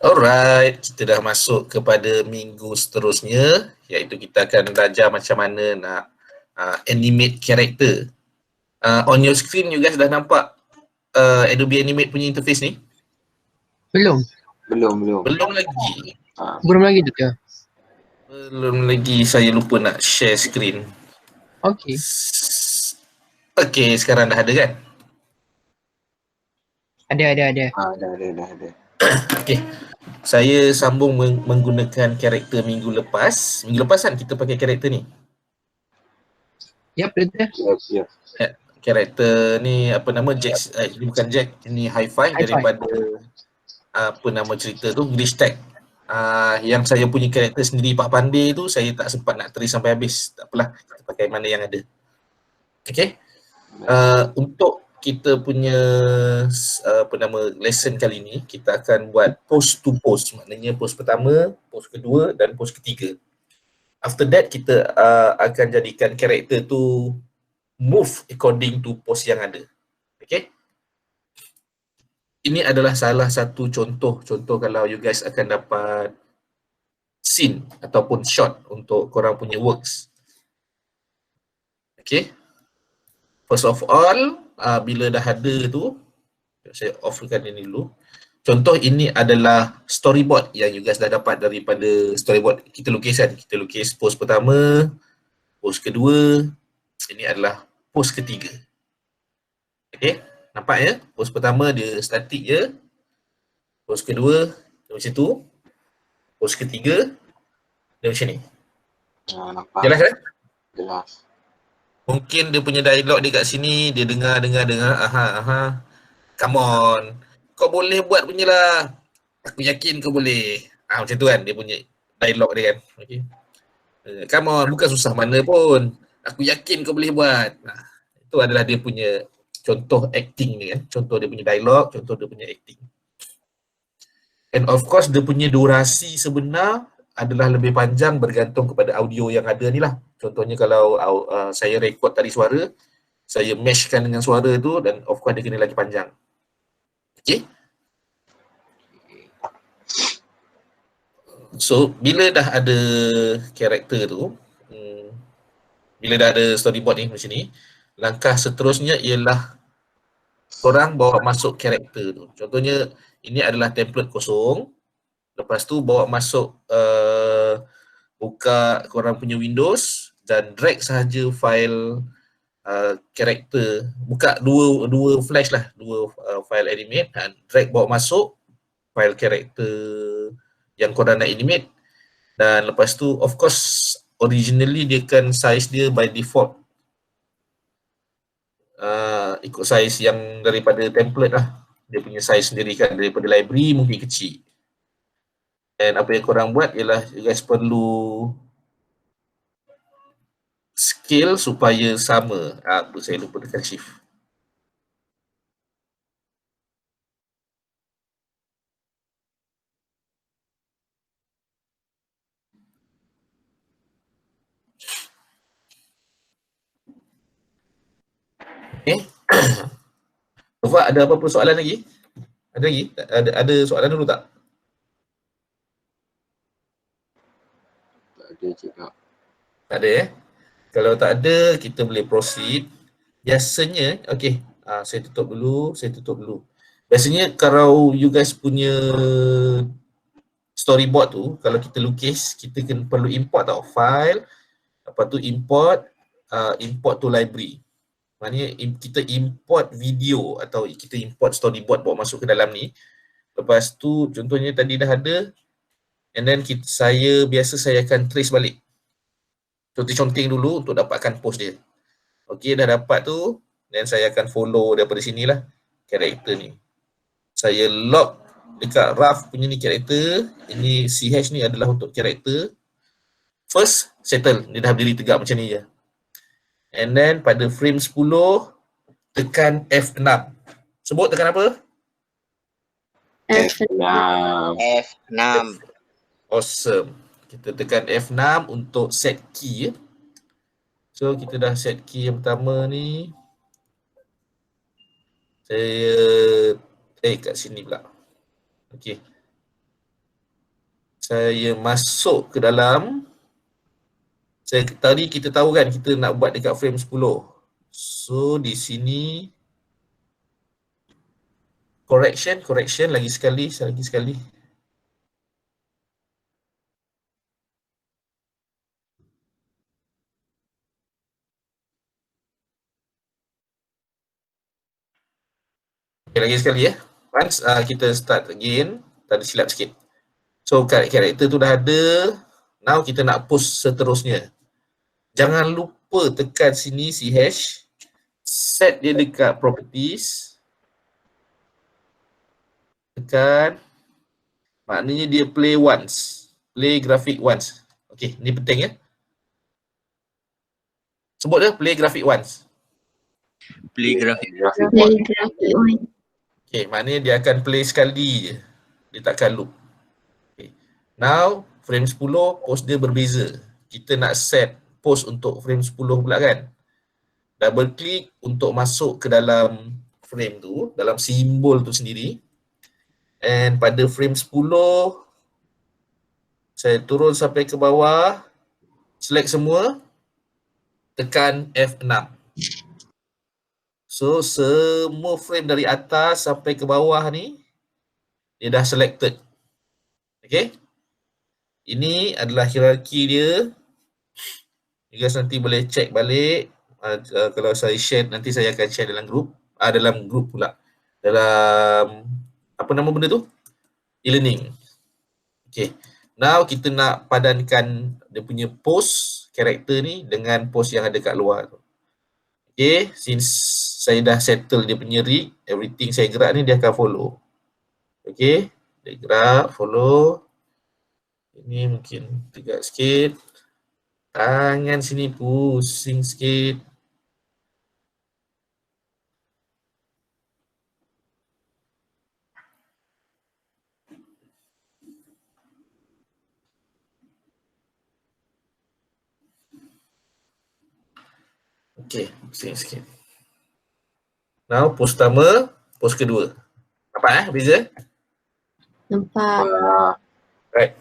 Alright, kita dah masuk kepada minggu seterusnya, iaitu kita akan belajar macam mana nak animate character. On your screen you guys dah nampak Adobe Animate punya interface ni? Belum Belum lagi. tu ke? Belum lagi, saya lupa nak share screen. Okey. Okay, sekarang dah ada kan? Ada. Dah ada. Okay, saya sambung menggunakan karakter minggu lepas. Minggu lepas kan kita pakai karakter ni. Yap, betul. Siap. Karakter ni apa nama Jack, ini bukan Jack, ini Hi-Fi daripada apa nama cerita tu, Glitch Tag. Yang saya punya karakter sendiri Pak Pandey tu saya tak sempat nak trace sampai habis. Tak apalah, kita pakai mana yang ada. Okay. Untuk kita punya apa nama lesson kali ni, kita akan buat pose to pose. Maknanya pose pertama, pose kedua dan pose ketiga. After that kita akan jadikan karakter tu move according to pose yang ada. Okay. Ini adalah salah satu contoh kalau you guys akan dapat scene ataupun shot untuk korang punya works. Okay. First of all, bila dah ada tu, saya offkan ini dulu. Contoh ini adalah storyboard yang you guys dah dapat daripada storyboard kita lukis kan. Kita lukis pose pertama, pose kedua, ini adalah pose ketiga. Okay, nampak ya? Pose pertama dia static je. Pose kedua dia macam tu. Pose ketiga dia macam ni. Nampak. Jelas kan? Jelas. Mungkin dia punya dialog dia kat sini, dia dengar. Aha. Come on. Kau boleh buat punya lah. Aku yakin kau boleh. Macam tu kan dia punya dialog dia kan. Okay. Come on, bukan susah mana pun. Aku yakin kau boleh buat. Itu adalah dia punya contoh acting ni kan. Contoh dia punya dialog, contoh dia punya acting. And of course dia punya durasi sebenar adalah lebih panjang bergantung kepada audio yang ada ni lah. Contohnya kalau saya rekod tadi suara, saya meshkan dengan suara tu dan of course dia kena lagi panjang. Okay. So bila dah ada karakter tu, bila dah ada storyboard ni macam ni, langkah seterusnya ialah korang bawa masuk karakter tu. Contohnya ini adalah template kosong. Lepas tu bawa masuk buka korang punya Windows dan drag sahaja file karakter, buka dua flash lah, dua file animate dan drag bawa masuk file karakter yang korang nak animate. Dan lepas tu of course originally dia kan size dia by default ikut size yang daripada template lah. Dia punya size sendiri kan, daripada library mungkin kecil. Dan apa yang korang buat ialah you guys perlu scale supaya sama. Saya lupa tekan shift. Okay. Nova, ada apa-apa soalan lagi? Ada lagi? Ada soalan dulu tak? Tak ada cakap. Tak ada Kalau tak ada, kita boleh proceed. Biasanya, okay, saya tutup dulu. Biasanya kalau you guys punya storyboard tu, kalau kita lukis, kita perlu import tau, file, lepas tu import to library. Maknanya kita import video atau kita import storyboard bawa masuk ke dalam ni. Lepas tu contohnya tadi dah ada, and then saya akan trace balik. Conteng-conteng dulu untuk dapatkan post dia. Okey, dah dapat tu, dan saya akan follow daripada sinilah karakter ni. Saya lock dekat rough punya ni karakter. Ini CH ni adalah untuk karakter. First, settle. Dia dah berdiri tegak macam ni je. And then pada frame 10, tekan F6. Sebut tekan apa? F6. Awesome. Kita tekan F6 untuk set key. So kita dah set key yang pertama ni. Saya kat sini pula. Okey. Saya masuk ke dalam, tadi kita tahu kan kita nak buat dekat frame 10. So di sini correction lagi sekali. Okay, lagi sekali ya. Once kita start again, tadi silap sikit. So karakter tu dah ada. Now kita nak post seterusnya. Jangan lupa tekan sini CH. Set dia dekat properties. Tekan. Maknanya dia play once. Play graphic once. Okay, ni penting ya. Sebut dia play graphic once. Play graphic. Play graphic one. Okay, maknanya dia akan play sekali je. Dia takkan loop. Okay. Now, frame 10, post dia berbeza. Kita nak set post untuk frame 10 pula kan. Double klik untuk masuk ke dalam frame tu, dalam simbol tu sendiri. And pada frame 10, saya turun sampai ke bawah, select semua, tekan F6. So, semua frame dari atas sampai ke bawah ni, dia dah selected. Okay? Ini adalah hierarki dia. You guys nanti boleh check balik. Kalau saya share, nanti saya akan share dalam grup. Dalam grup pula. Dalam, apa nama benda tu? E-learning. Okay. Now, kita nak padankan dia punya post, karakter ni dengan post yang ada kat luar tu. Okay, since saya dah settle dia punya rig, everything saya gerak ni dia akan follow. Okay, dia gerak, follow. Ini mungkin tegak sikit. Tangan sini pusing sikit. Okay, pusing sikit. Now, post pertama, post kedua. Nampak beza? Nampak. Right.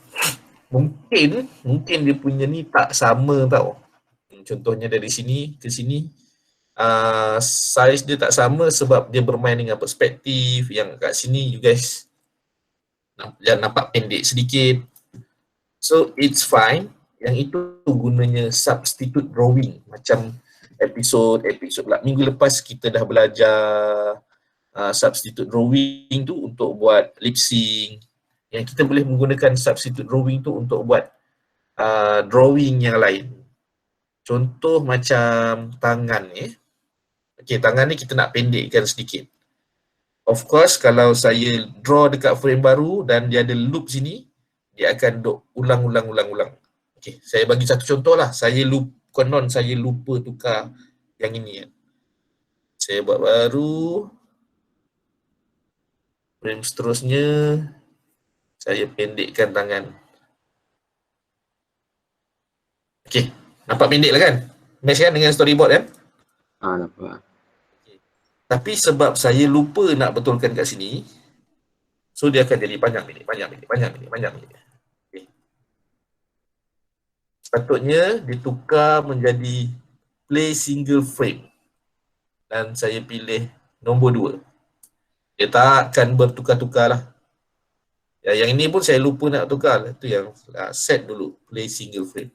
Mungkin dia punya ni tak sama tau. Contohnya dari sini ke sini, size dia tak sama sebab dia bermain dengan perspektif. Yang kat sini you guys jangan nampak pendek sedikit. So it's fine. Yang itu gunanya substitute drawing. Macam episod pula. Minggu lepas kita dah belajar substitute drawing tu untuk buat lip sync. Yang kita boleh menggunakan substitute drawing tu untuk buat drawing yang lain. Contoh macam tangan ni. Okay, tangan ni kita nak pendekkan sedikit. Of course, kalau saya draw dekat frame baru dan dia ada loop sini, dia akan ulang. Okay, saya bagi satu contoh lah. Saya lupa tukar yang ini. Saya buat baru. Frame seterusnya, saya pendekkan tangan. Okay, nampak pendek lah kan? Match kan dengan storyboard kan? Nampak. Okay. Tapi sebab saya lupa nak betulkan kat sini, so dia akan jadi panjang pendek. Okay. Sepatutnya ditukar menjadi play single frame. Dan saya pilih nombor 2. Dia tak akan bertukar-tukar lah. Ya, yang ini pun saya lupa nak tukar. Itu yang set dulu, play single frame.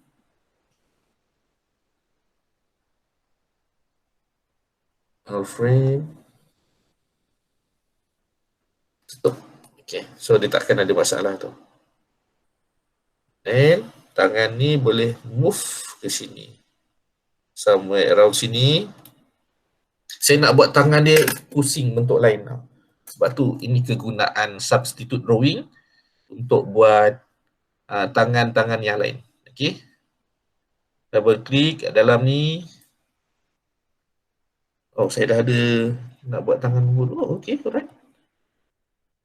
All frame. Tutup. Okay, so dia takkan ada masalah tu. And tangan ni boleh move ke sini. Somewhere around sini. Saya nak buat tangan dia pusing bentuk lain tau. Sebab tu ini kegunaan substitute drawing untuk buat tangan-tangan yang lain. Okay. Double klik kat dalam ni. Oh, saya dah ada nak buat tangan nombor 2. Okay, alright.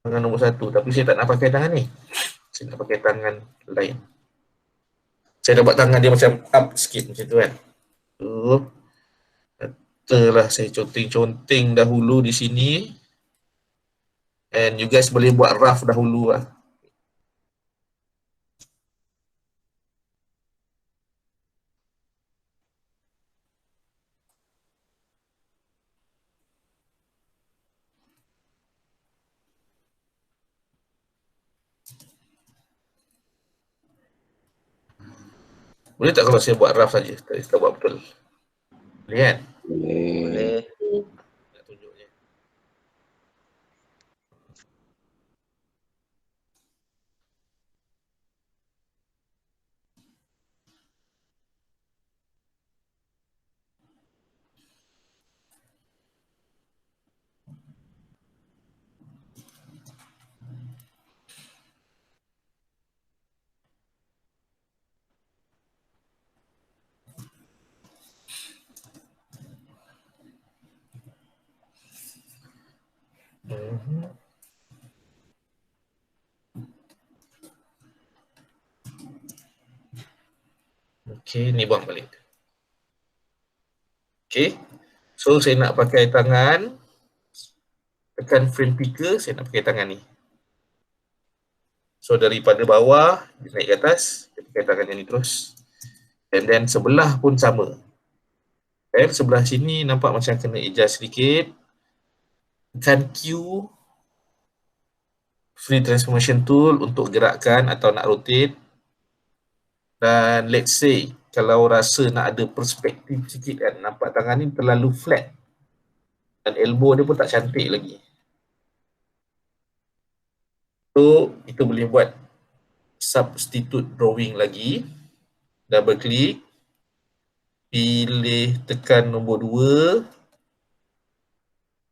Tangan nombor 1. Tapi saya tak nak pakai tangan ni. Saya nak pakai tangan lain. Saya dah buat tangan dia macam up sikit macam tu kan. Katalah saya conteng-conteng dahulu di sini. And you guys boleh buat rough dahulu lah. Boleh tak kalau saya buat rough saja? Kita buat betul. Boleh kan? Boleh. Boleh. Nak tunjuk je. Okey, ni buang balik. Okey. So saya nak pakai tangan, tekan frame picker, saya nak pakai tangan ni. So daripada bawah, dia naik ke atas, dia pakai tangan yang ni terus. And then sebelah pun sama. Dan sebelah sini nampak macam kena adjust sedikit. Tekan Q, free transformation tool untuk gerakkan atau nak rotate. Dan let's say, kalau rasa nak ada perspektif sikit kan, nampak tangan ni terlalu flat. Dan elbow dia pun tak cantik lagi. So, kita boleh buat substitute drawing lagi. Double klik. Pilih tekan nombor 2.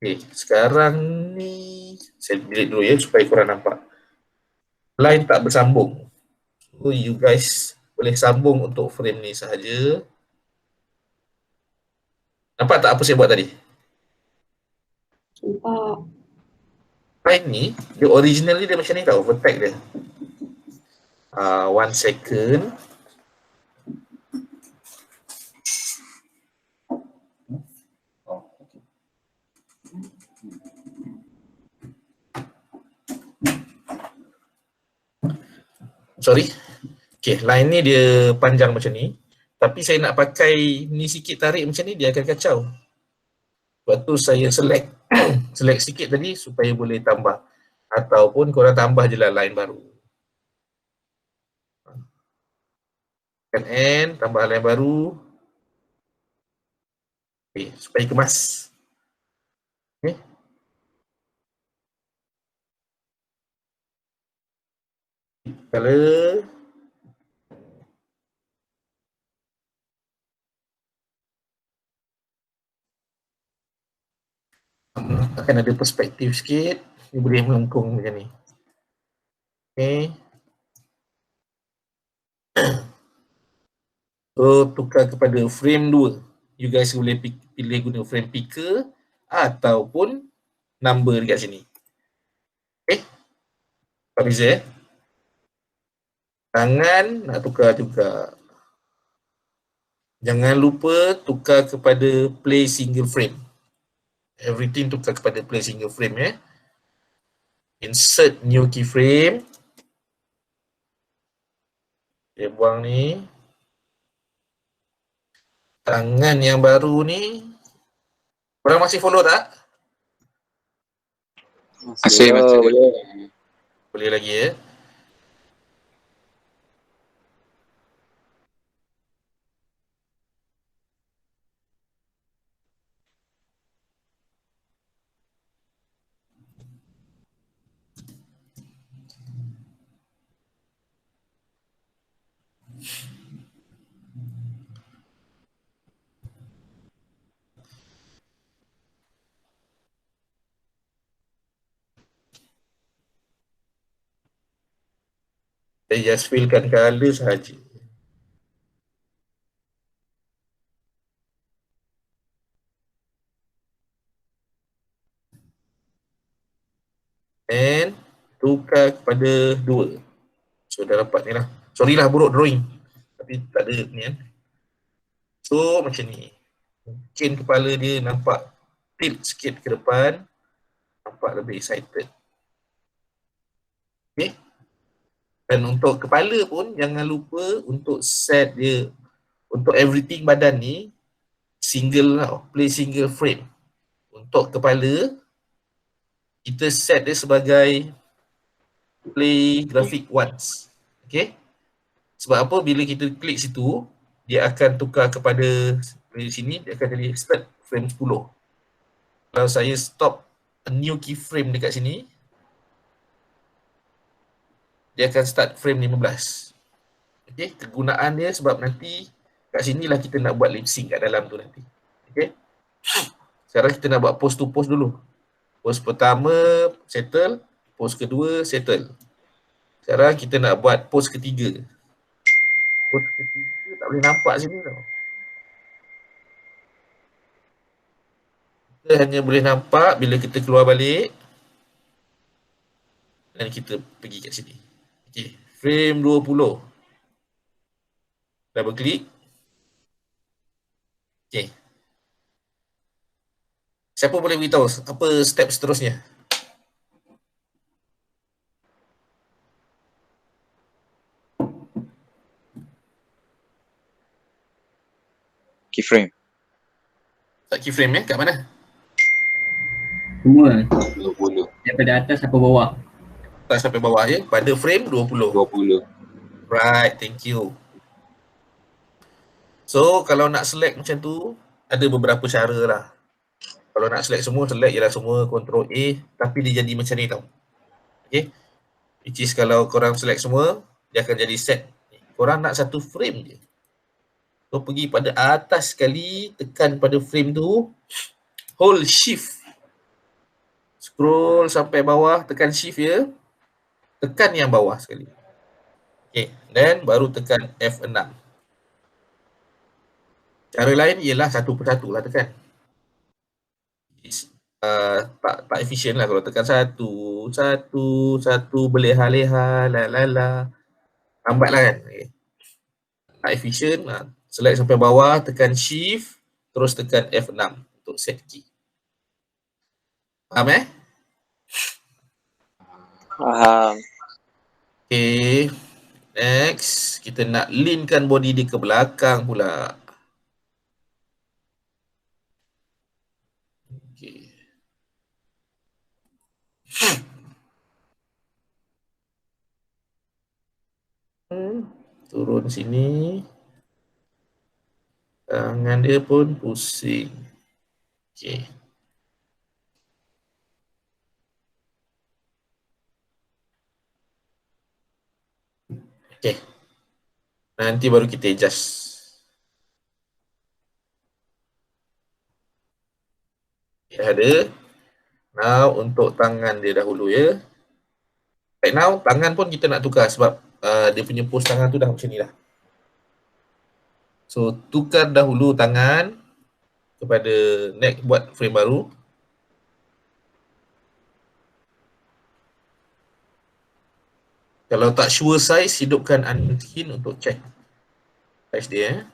Okay, sekarang ni saya delete dulu ya supaya korang nampak. Line tak bersambung. So, you guys boleh sambung untuk frame ni sahaja. Nampak tak apa saya buat tadi? Nampak. Line ni, dia originally dia macam ni tau, vertex dia. 1 second. Sorry. Okay, line ni dia panjang macam ni. Tapi saya nak pakai ni sikit, tarik macam ni, dia akan kacau. Sebab tu saya select select sikit tadi supaya boleh tambah. Ataupun korang tambah je lah line baru. Tekan N, tambah line baru. Okay, supaya kemas. Okay. Color. Akan ada perspektif sikit. Dia boleh melengkung macam ni. Okay. So, tukar kepada frame 2. You guys boleh pilih guna frame picker ataupun number dekat sini. Okay. Tak beza Tangan nak tukar juga. Jangan lupa tukar kepada play single frame. Everything tukar kepada play single frame Insert new keyframe. Dia buang ni. Tangan yang baru ni. Korang masih follow tak? Masih. Boleh lagi ya. Saya just fillkan color sahaja. And tukar kepada 2. So dah dapat ni lah. Sorry lah buruk drawing. Tapi tak ada ni kan. So macam ni. Mungkin kepala dia nampak tilt sikit ke depan. Nampak lebih excited. Okay. Dan untuk kepala pun jangan lupa untuk set dia. Untuk everything badan ni single lah. Play single frame. Untuk kepala kita set dia sebagai play graphic once. Okay. Sebab apa? Bila kita klik situ, dia akan tukar kepada dari sini, dia akan jadi start frame 10. Kalau saya stop a new keyframe dekat sini, dia akan start frame 15. Okey, kegunaan dia sebab nanti kat sinilah kita nak buat lip sync kat dalam tu nanti. Okey. Sekarang kita nak buat pose to pose dulu. Pose pertama settle, pose kedua settle. Sekarang kita nak buat pose ketiga. Pose ketiga tak boleh nampak sini tau. Kita hanya boleh nampak bila kita keluar balik dan kita pergi kat sini. Okey, frame 20. Double klik. Okey. Siapa boleh beritahu apa step seterusnya? Keyframe. Tak keyframe kat mana? Semua 20. daripada atas sampai bawah. Atas sampai bawah ya, pada frame 20. 20. Right, thank you. So, kalau nak select macam tu, ada beberapa cara lah. Kalau nak select semua, select je lah semua, Ctrl A, tapi dia jadi macam ni tau. Okay. Which is kalau korang select semua, dia akan jadi set. Korang nak satu frame je. So, pergi pada atas sekali, tekan pada frame tu, hold shift. Scroll sampai bawah, tekan shift ya. Tekan yang bawah sekali. Okay, then baru tekan F6. Cara lain ialah satu persatu lah tekan. Tak efisien lah kalau tekan satu, berleha-leha, la. Lambat lah kan. Okay. Tak efisien. Select sampai bawah, tekan shift, terus tekan F6 untuk set key. Faham Faham. Okay. Next, kita nak leankan body dia ke belakang pula. Okay. Turun sini. Tangan dia pun pusing. Okay. Okay. Nanti baru kita adjust. Okay, ada. Now untuk tangan dia dahulu ya. Right now tangan pun kita nak tukar sebab dia punya pose tangan tu dah macam ni dah. So tukar dahulu tangan kepada next buat frame baru. Kalau tak sure size, hidupkan unhinged untuk check size dia.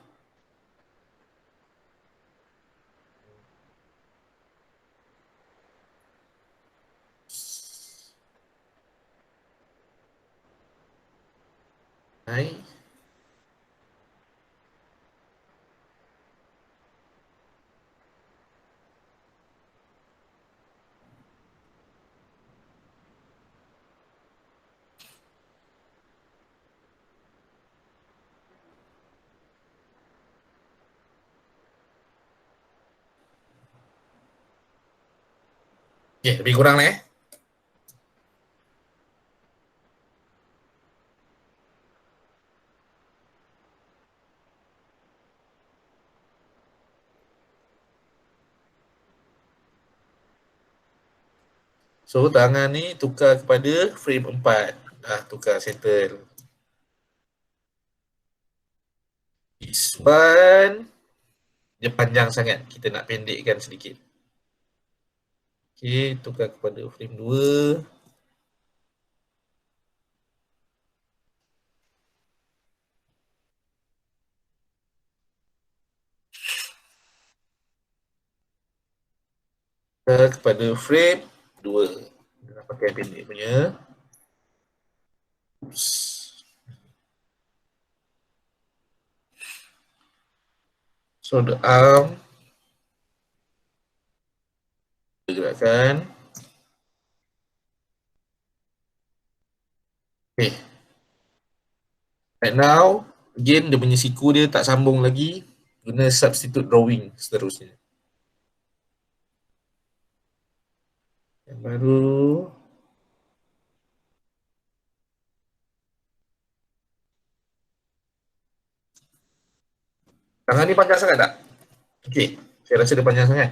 Hai. Okay, lebih kurang lah So tangan ni tukar kepada frame 4. Dah tukar settle. This one dia panjang sangat. Kita nak pendekkan sedikit. Okay, tukar kepada frame 2. Tukar kepada frame 2. Kita nak pakai pendek punya. Oops. So the arm gerakan. Okay. Right now Again, dia punya siku dia tak sambung lagi, guna substitute drawing seterusnya. Yang baru, tangan ni panjang sangat tak? Okey, saya rasa dia panjang sangat.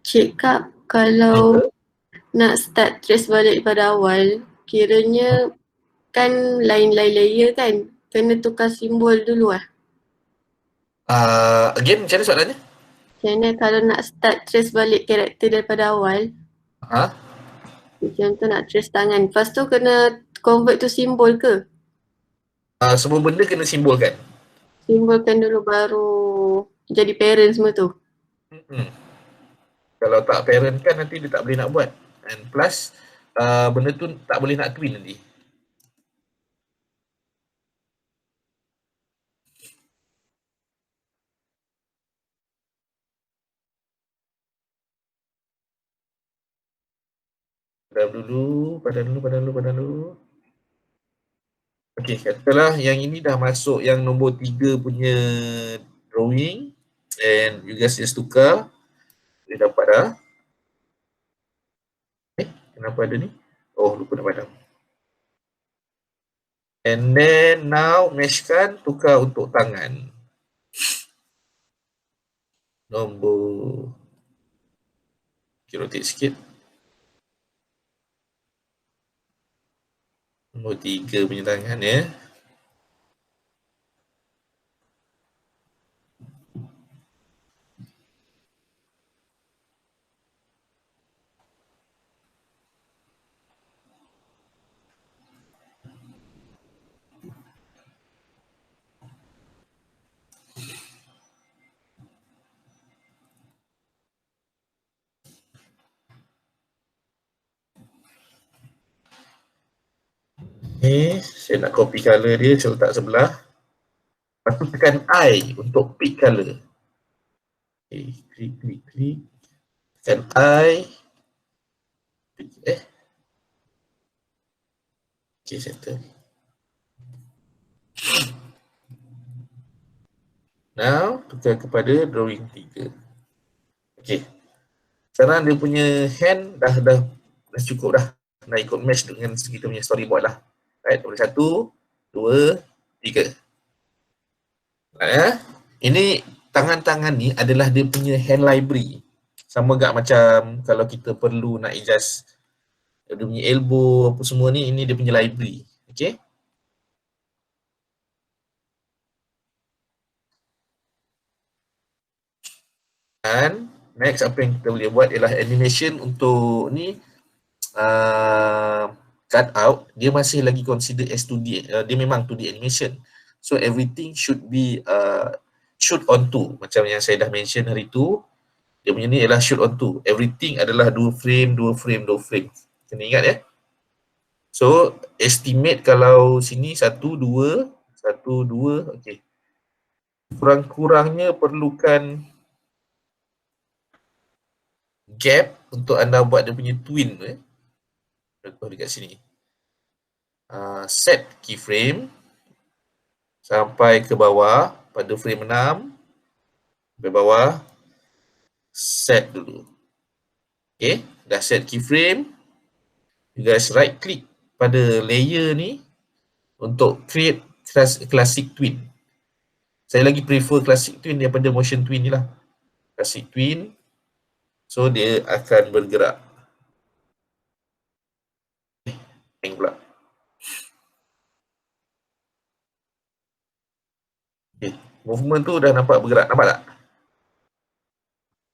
Cik Kak, kalau nak start trace balik pada awal, kiranya kan lain-lain layer kan? Kena tukar simbol dulu lah. Again, macam mana soalannya? Macam mana kalau nak start trace balik karakter daripada awal, Ha? macam tu nak trace tangan. Lepas tu kena convert tu simbol ke? Semua benda kena simbolkan. Simbolkan dulu baru jadi parent semua tu. Kalau tak parent kan nanti dia tak boleh nak buat. And plus, benda tu tak boleh nak twin nanti. Padam dulu. Okey, katalah yang ini dah masuk yang nombor 3 punya drawing. And you guys just tukar. Dia dapat dah. Kenapa ada ni? Oh, lupa nak padam. And then now meshkan, tukar untuk tangan. Nombor, okay, rotate sikit. Nombor 3 punya tangan ya. Okay, saya nak copy color dia, saya letak sebelah. Lepas tu tekan I untuk pick color. Okay, klik. Tekan I. Okay, settle. Now, tukar kepada drawing 3. Okay. Sekarang dia punya hand dah cukup dah. Dah ikut match dengan kita punya storyboard lah. Right, boleh 1, 2, 3. Ini tangan-tangan ni adalah dia punya hand library. Sama gak macam kalau kita perlu nak adjust dia punya elbow apa semua ni, ini dia punya library. Okay. Dan next apa yang kita boleh buat ialah animation untuk ni cut out. Dia masih lagi consider as 2D. Dia memang 2D animation. So everything should be shoot onto. Macam yang saya dah mention hari tu. Dia punya ni ialah shoot onto. Everything adalah 2 frame. Kena ingat ya. So estimate kalau sini 1, 2. Okay. Kurang-kurangnya perlukan gap untuk anda buat dia punya twin tu. Contoh dekat sini. Set keyframe sampai ke bawah pada frame 6. Sampai bawah. Set dulu. Okay, dah set keyframe. You guys right click pada layer ni untuk create classic twin. Saya lagi prefer classic twin daripada motion twin ni lah. Classic twin. So dia akan bergerak. Pula. Okay. Movement tu dah nampak bergerak. Nampak tak?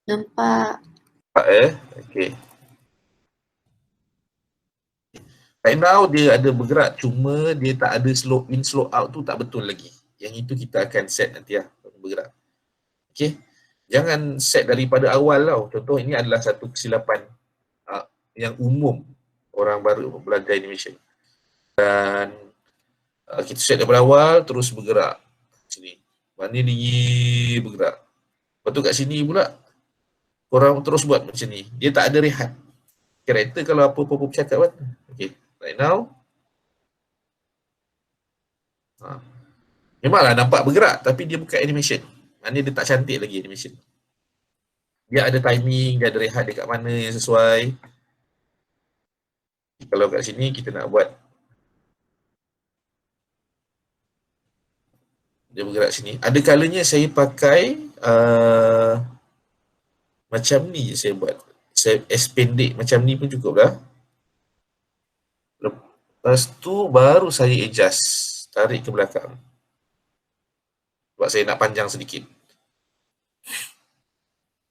Nampak. Nampak Okay. Right now dia ada bergerak, cuma dia tak ada slow in slow out tu tak betul lagi. Yang itu kita akan set nanti lah bergerak. Okay, jangan set daripada awal tau. Contoh ini adalah satu kesilapan yang umum orang baru belajar animation. Dan kita set daripada awal terus bergerak sini. Mana ni bergerak. Lepas tu kat sini pula korang terus buat macam ni. Dia tak ada rehat. Karakter kalau apa-apa bercakap kan. Okay, right now. Memanglah nampak bergerak tapi dia bukan animation. Maknanya dia tak cantik lagi animation. Dia ada timing, dia ada rehat dekat mana yang sesuai. Kalau kat sini kita nak buat dia bergerak sini. Ada kalanya saya pakai macam ni je saya buat. Saya pendek macam ni pun cukup lah. Lepas tu baru saya adjust, tarik ke belakang. Sebab saya nak panjang sedikit.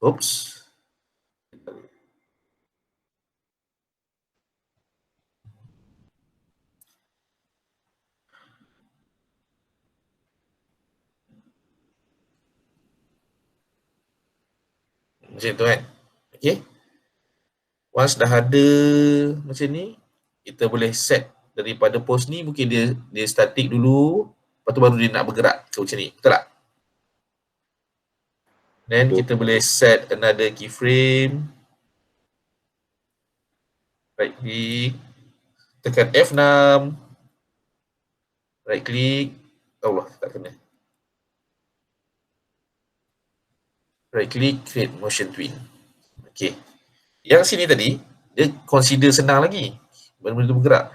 Oops. Macam tu kan. Okay. Once dah ada macam ni, kita boleh set daripada pose ni, mungkin dia static dulu, lepas tu baru dia nak bergerak ke macam ni. Betul tak? Then kita boleh set another keyframe. Right click. Tekan F6. Right click. Allah, tak kena. Right click, create motion twin. Okay. Yang sini tadi, dia consider senang lagi. Benda-benda tu bergerak.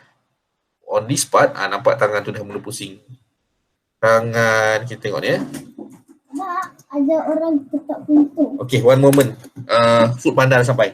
On this part, nampak tangan tu dah mula pusing. Tangan, kita tengok ni Ada orang ketuk pintu. Okay, one moment. Food panda dah sampai.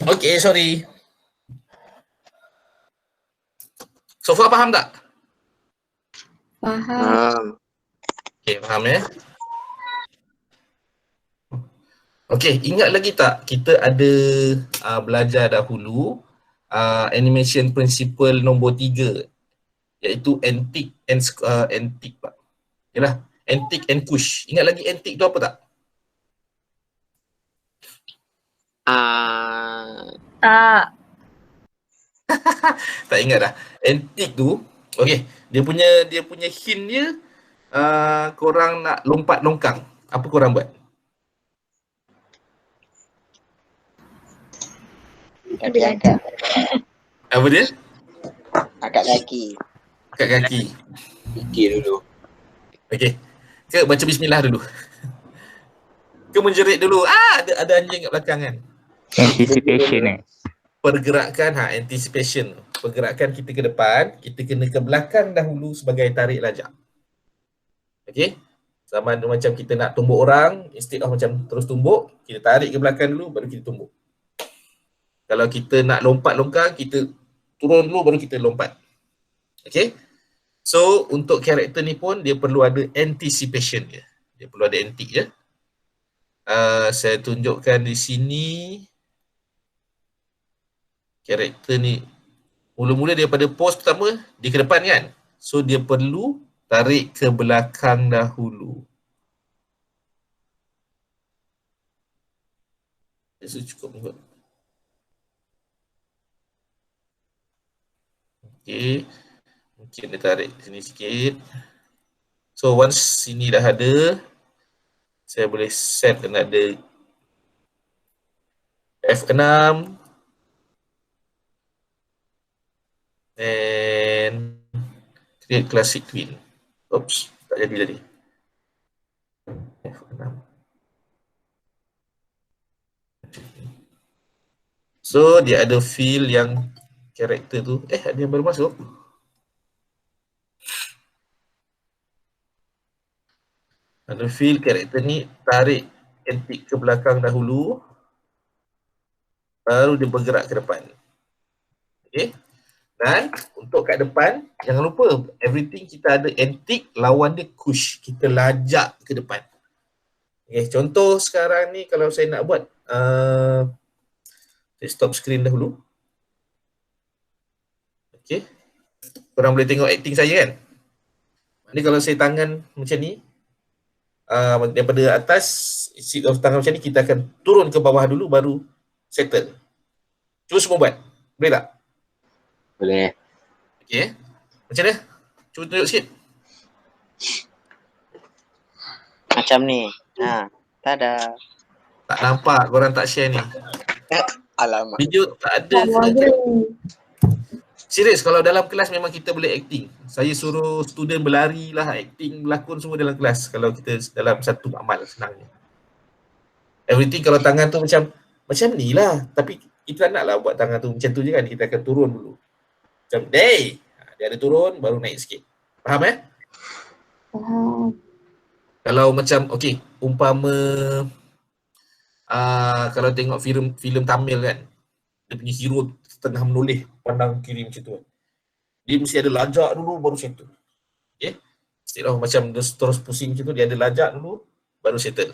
Okay, sorry. So far faham tak? Faham. Okay, faham ya? Okay, ingat lagi tak kita ada belajar dahulu animation principle nombor 3, iaitu antique and antique pak. Yalah, antique and kush. Ingat lagi antique tu apa tak? Tak. Tak ingat dah. Antique tu, okay, dia punya hint dia korang nak lompat longkang. Apa korang buat? Angkat. Apa dia? Angkat kaki. Angkat kaki. Fikir dulu. Okay. Ke baca bismillah dulu. Ke menjerit dulu. Ada anjing kat belakang kan. Anticipation Pergerakan, anticipation. Pergerakan kita ke depan, kita kena ke belakang dahulu sebagai tarik lajak. Okay. Sama ada macam kita nak tumbuk orang, instead of macam terus tumbuk, kita tarik ke belakang dulu, baru kita tumbuk. Kalau kita nak lompat longkang, kita turun dulu, baru kita lompat. Okay. So, untuk karakter ni pun, dia perlu ada anticipation dia. Dia perlu ada antik je. Saya tunjukkan di sini. Karakter ni mula-mula daripada pose pertama dia ke depan kan, so dia perlu tarik ke belakang dahulu. Itu cukup kot. Okay. Mungkin dia tarik sini sikit. So once sini dah ada, saya boleh set another F6 and create classic twin. Oops, tak jadi tadi. F6. So dia ada fill yang karakter tu. Ada yang baru masuk. Ada fill karakter ni, tarik antik ke belakang dahulu, baru dia bergerak ke depan. Okay. Dan untuk kat depan, jangan lupa everything kita ada antik, lawan dia kush. Kita lajak ke depan. Okay. Contoh sekarang ni kalau saya nak buat, saya stop screen dahulu. Okay. Korang boleh tengok acting saya kan? Ni kalau saya tangan macam ni, daripada atas, seat of tangan macam ni, kita akan turun ke bawah dulu, baru settle. Cuba semua buat. Boleh tak? Boleh. Okay. Macam mana? Cuba tunjuk sikit. Macam ni. Tada. Tak nampak, korang tak share ni. Alamak. Video tak ada. Serius, kalau dalam kelas memang kita boleh acting. Saya suruh student berlari lah, acting, berlakon semua dalam kelas. Kalau kita dalam satu amal, senangnya. Everything kalau tangan tu macam ni lah. Tapi kita naklah buat tangan tu macam tu je kan. Kita akan turun dulu. Macam, day. Dia ada turun, baru naik sikit. Faham Faham. Kalau macam, okay, umpama kalau tengok filem Tamil kan, dia punya hero tengah menoleh, pandang kiri macam tu. Dia mesti ada lajak dulu, baru settle. Okay? Instead of macam dia terus pusing macam tu, dia ada lajak dulu, baru settle.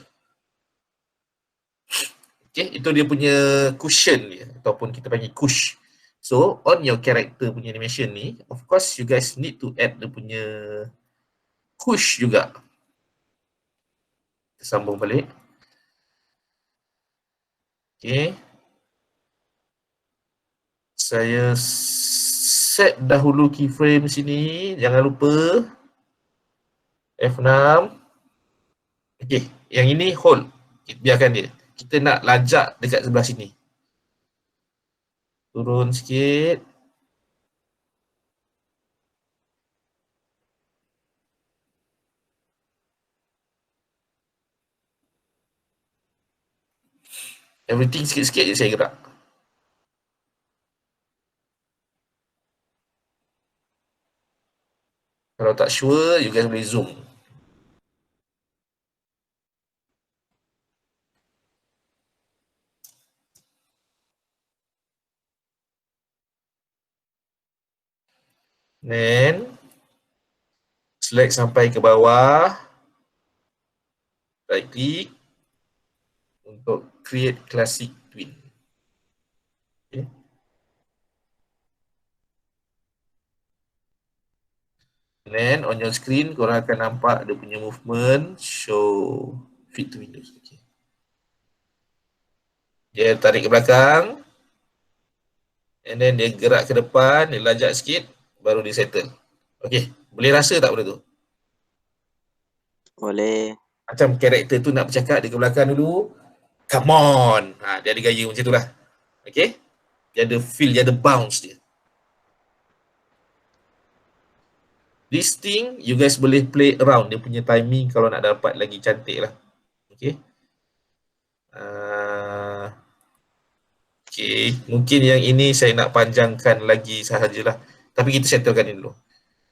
Okay, itu dia punya cushion dia, ataupun kita panggil kush. So, on your character punya animation ni, of course, you guys need to add dia punya kush juga. Kita sambung balik. Okay. Saya set dahulu keyframe sini. Jangan lupa. F6. Okay. Yang ini hold. Biarkan dia. Kita nak lajak dekat sebelah sini. Turun sikit. Everything sikit-sikit je saya gerak. Kalau tak sure, you guys boleh zoom. Then, select sampai ke bawah. Right click. Untuk create classic twin. Okay. Then on your screen korang akan nampak dia punya movement, show fit to windows. Okay. Dia tarik ke belakang. And then dia gerak ke depan, dia lajak sikit, baru dia settle. Okay, boleh rasa tak benda tu? Boleh. Macam karakter tu nak bercakap, dia ke belakang dulu. Come on. Dia ada gaya macam tu lah. Okay. Dia ada feel, dia ada bounce dia. This thing, you guys boleh play around dia punya timing kalau nak dapat lagi cantik lah. Okay. Okay. Mungkin yang ini saya nak panjangkan lagi sahajalah. Tapi kita settlekan ini dulu.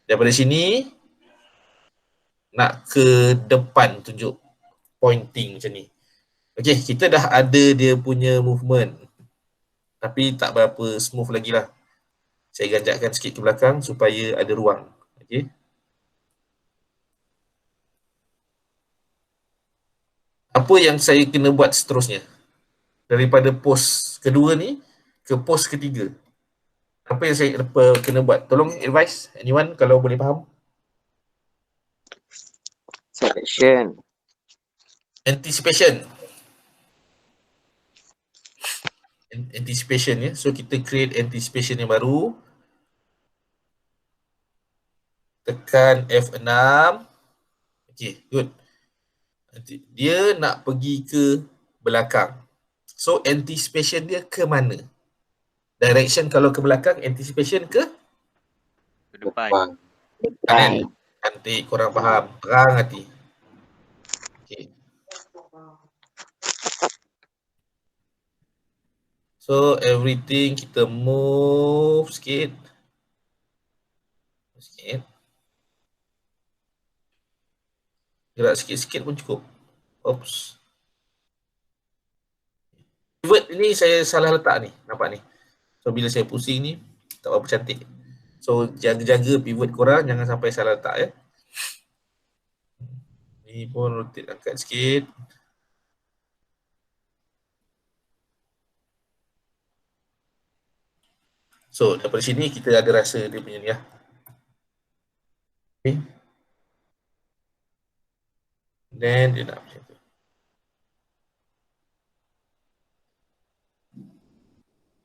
Daripada sini, nak ke depan tunjuk pointing macam ni. Okay, kita dah ada dia punya movement. Tapi tak berapa smooth lagi lah. Saya ganjakkan sikit ke belakang supaya ada ruang. Okay. Apa yang saya kena buat seterusnya? Daripada pose kedua ni ke pose ketiga. Apa yang saya kena buat? Tolong advise anyone kalau boleh faham. Selection. Anticipation. anticipation ya. So kita create anticipation yang baru. Tekan F6. Okay, good. Dia nak pergi ke belakang. So anticipation dia ke mana? Direction kalau ke belakang, anticipation ke Ke depan. kanan. Cantik, korang faham. Terang hati. Okay. So everything kita move sikit. Gerak sikit-sikit pun cukup. Oops. Pivot ni saya salah letak ni. Nampak ni. So bila saya pusing ni, tak berapa cantik. So jaga-jaga pivot korang, jangan sampai salah letak ya. Ni pun rotate angkat sikit. So daripada sini kita ada rasa dia punya ni lah. Okay. Then dia nak macam tu.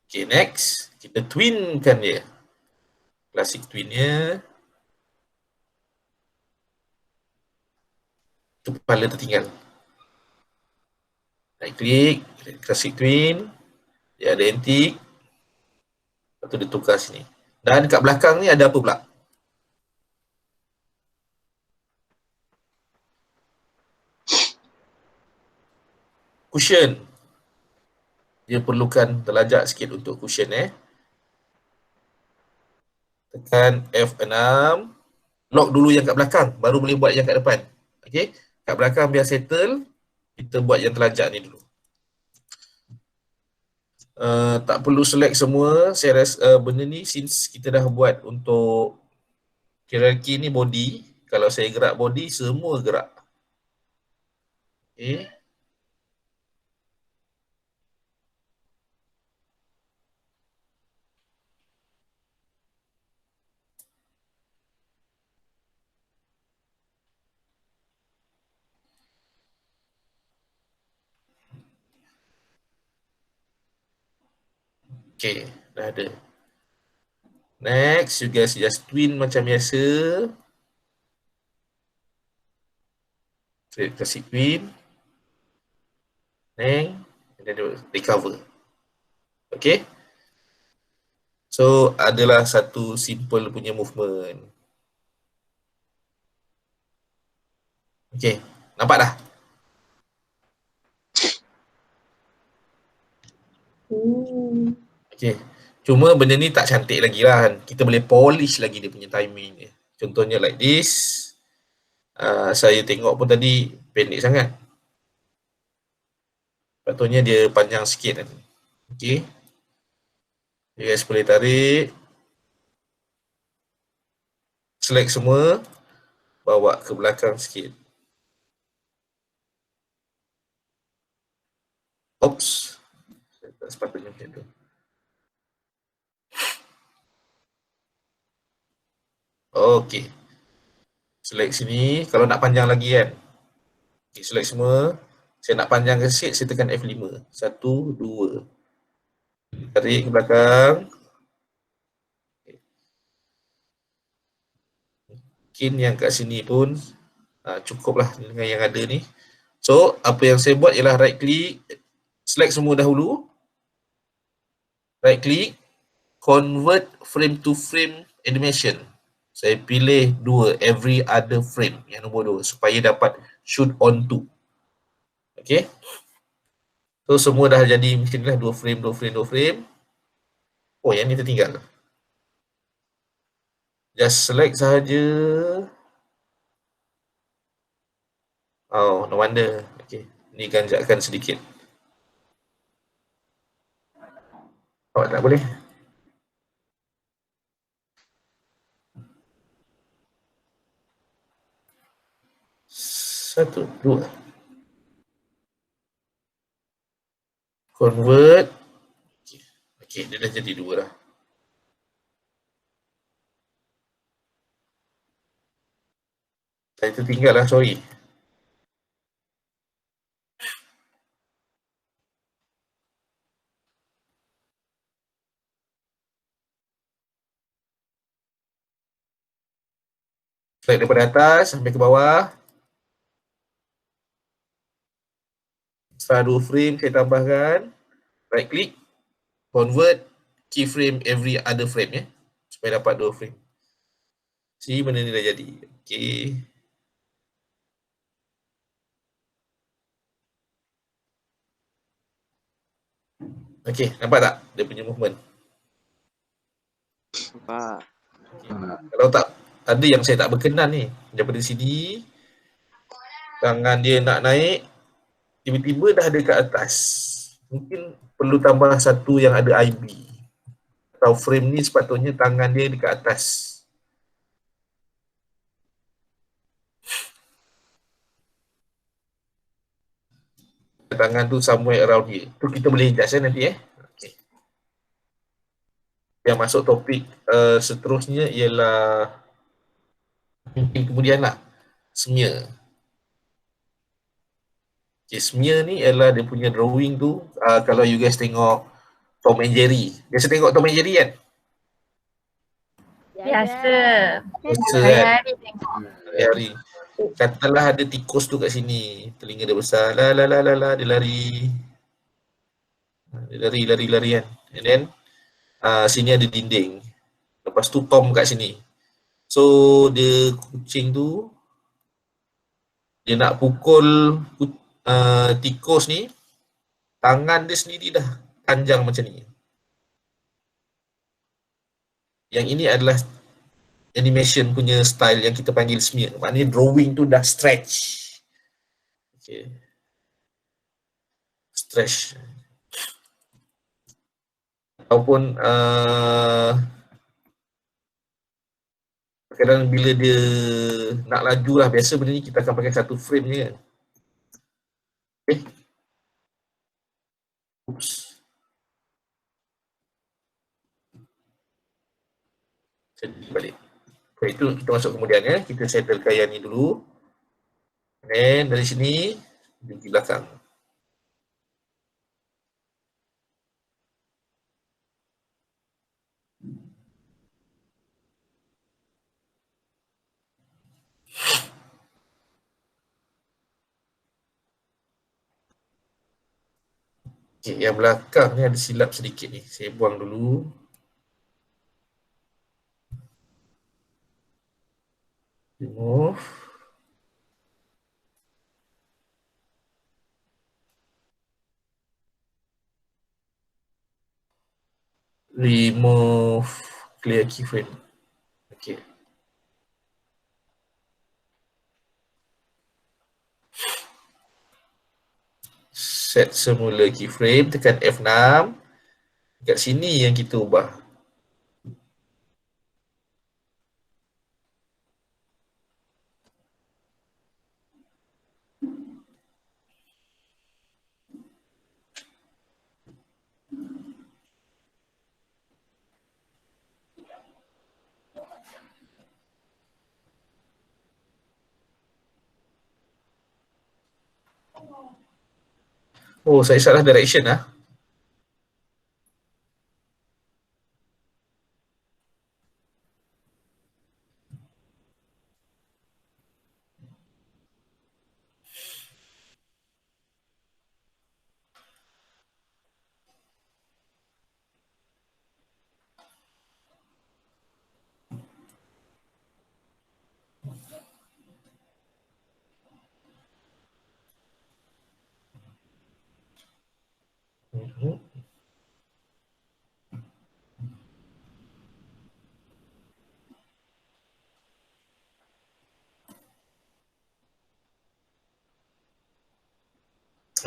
Okay, next. Kita twinkan dia. Klasik twinnya. Tu kepala tertinggal. Right click, klasik twin. Dia ada antik. Lepas tu dia tukar sini. Dan kat belakang ni ada apa pula? Cushion. Dia perlukan terlajak sikit untuk cushion Tekan F6. Lock dulu yang kat belakang, baru boleh buat yang kat depan. Okay. Kat belakang biar settle, kita buat yang terlajak ni dulu. Tak perlu select semua. Saya rasa benda ni since kita dah buat untuk hierarchy ni body. Kalau saya gerak body, semua gerak. Okay. Okay, dah ada. Next, you guys just twin macam biasa. Create classic twin. And then recover. Okay. So, adalah satu simple punya movement. Okay, nampak dah? Okay. Cuma benda ni tak cantik lagi lah kan. Kita boleh polish lagi dia punya timing dia. Contohnya like this. Saya tengok pun tadi pendek sangat. Patutnya dia panjang sikit kan. Okay. You guys boleh tarik. Select semua. Bawa ke belakang sikit. Oops. Tak sepatutnya macam tu. Okay. Select sini. Kalau nak panjang lagi kan. Okay, select semua. Saya nak panjang ke sikit, saya tekan F5. 1, 2. Tarik ke belakang. Mungkin yang kat sini pun cukuplah dengan yang ada ni. So, apa yang saya buat ialah right click. Select semua dahulu. Right click. Convert frame to frame animation. Saya pilih 2, every other frame. Yang nombor 2. Supaya dapat shoot on to. Okay. So, semua dah jadi macam ni lah. 2 frame, 2 frame, 2 frame. Oh, yang ni tertinggal. Just select sahaja. Oh, no wonder. Okay. Ni ganjakkan sedikit. Oh, tak boleh. Satu, 2. Convert. Okay, dia dah jadi 2 dah. Saya tertinggal lah, sorry. Slide daripada atas sampai ke bawah. Setelah 2 frame saya tambahkan, right click, convert keyframe every other frame ya, supaya dapat 2 frame. See, benda ni dah jadi. Okay. Okay, nampak tak dia punya movement? Nampak. Kalau tak, ada yang saya tak berkenan ni. Daripada sini, tangan dia nak naik, tiba-tiba dah ada kat atas. Mungkin perlu tambah satu yang ada IB. Atau frame ni sepatutnya tangan dia dekat atas. Tangan tu somewhere around here. Tu kita boleh adjust nanti Okay. Yang masuk topik seterusnya ialah mungkin kemudian lah, smear. Okay, smear ni ialah dia punya drawing tu, kalau you guys tengok Tom and Jerry. Biasa tengok Tom and Jerry kan? Biasa. Biasa kan? Hari-hari tengok. Hari. Katalah ada tikus tu kat sini. Telinga dia besar. Dia lari. Dia lari kan. And then, sini ada dinding. Lepas tu Tom kat sini. So, dia kucing tu, dia nak pukul tikus ni, tangan dia sendiri dah panjang macam ni. Yang ini adalah animation punya style yang kita panggil smear. Maknanya drawing tu dah stretch. Okay. Stretch. Ataupun kadang bila dia nak laju lah, biasa benda ni kita akan pakai satu frame je kan. Okay. Oops. Saya balik. Okay, itu kita masuk kemudian ya. Kita settlekan yang ni dulu. And dari sini, di belakang. Okay, yang belakang ni ada silap sedikit ni. Saya buang dulu. Remove. Remove clear keyframe. Okay. Set semula keyframe, tekan F6. Dekat sini yang kita ubah. Oh, saya salah direction lah.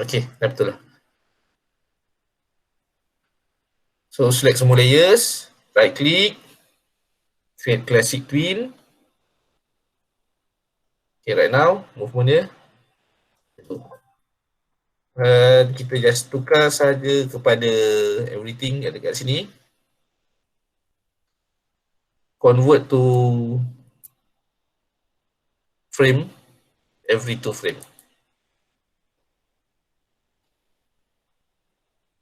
Okay, dah betul lah. So, select semua layers, right click, create classic twin. Okay, right now, movement dia. Dan kita just tukar saja kepada everything yang dekat sini. Convert to frame, every 2 frame.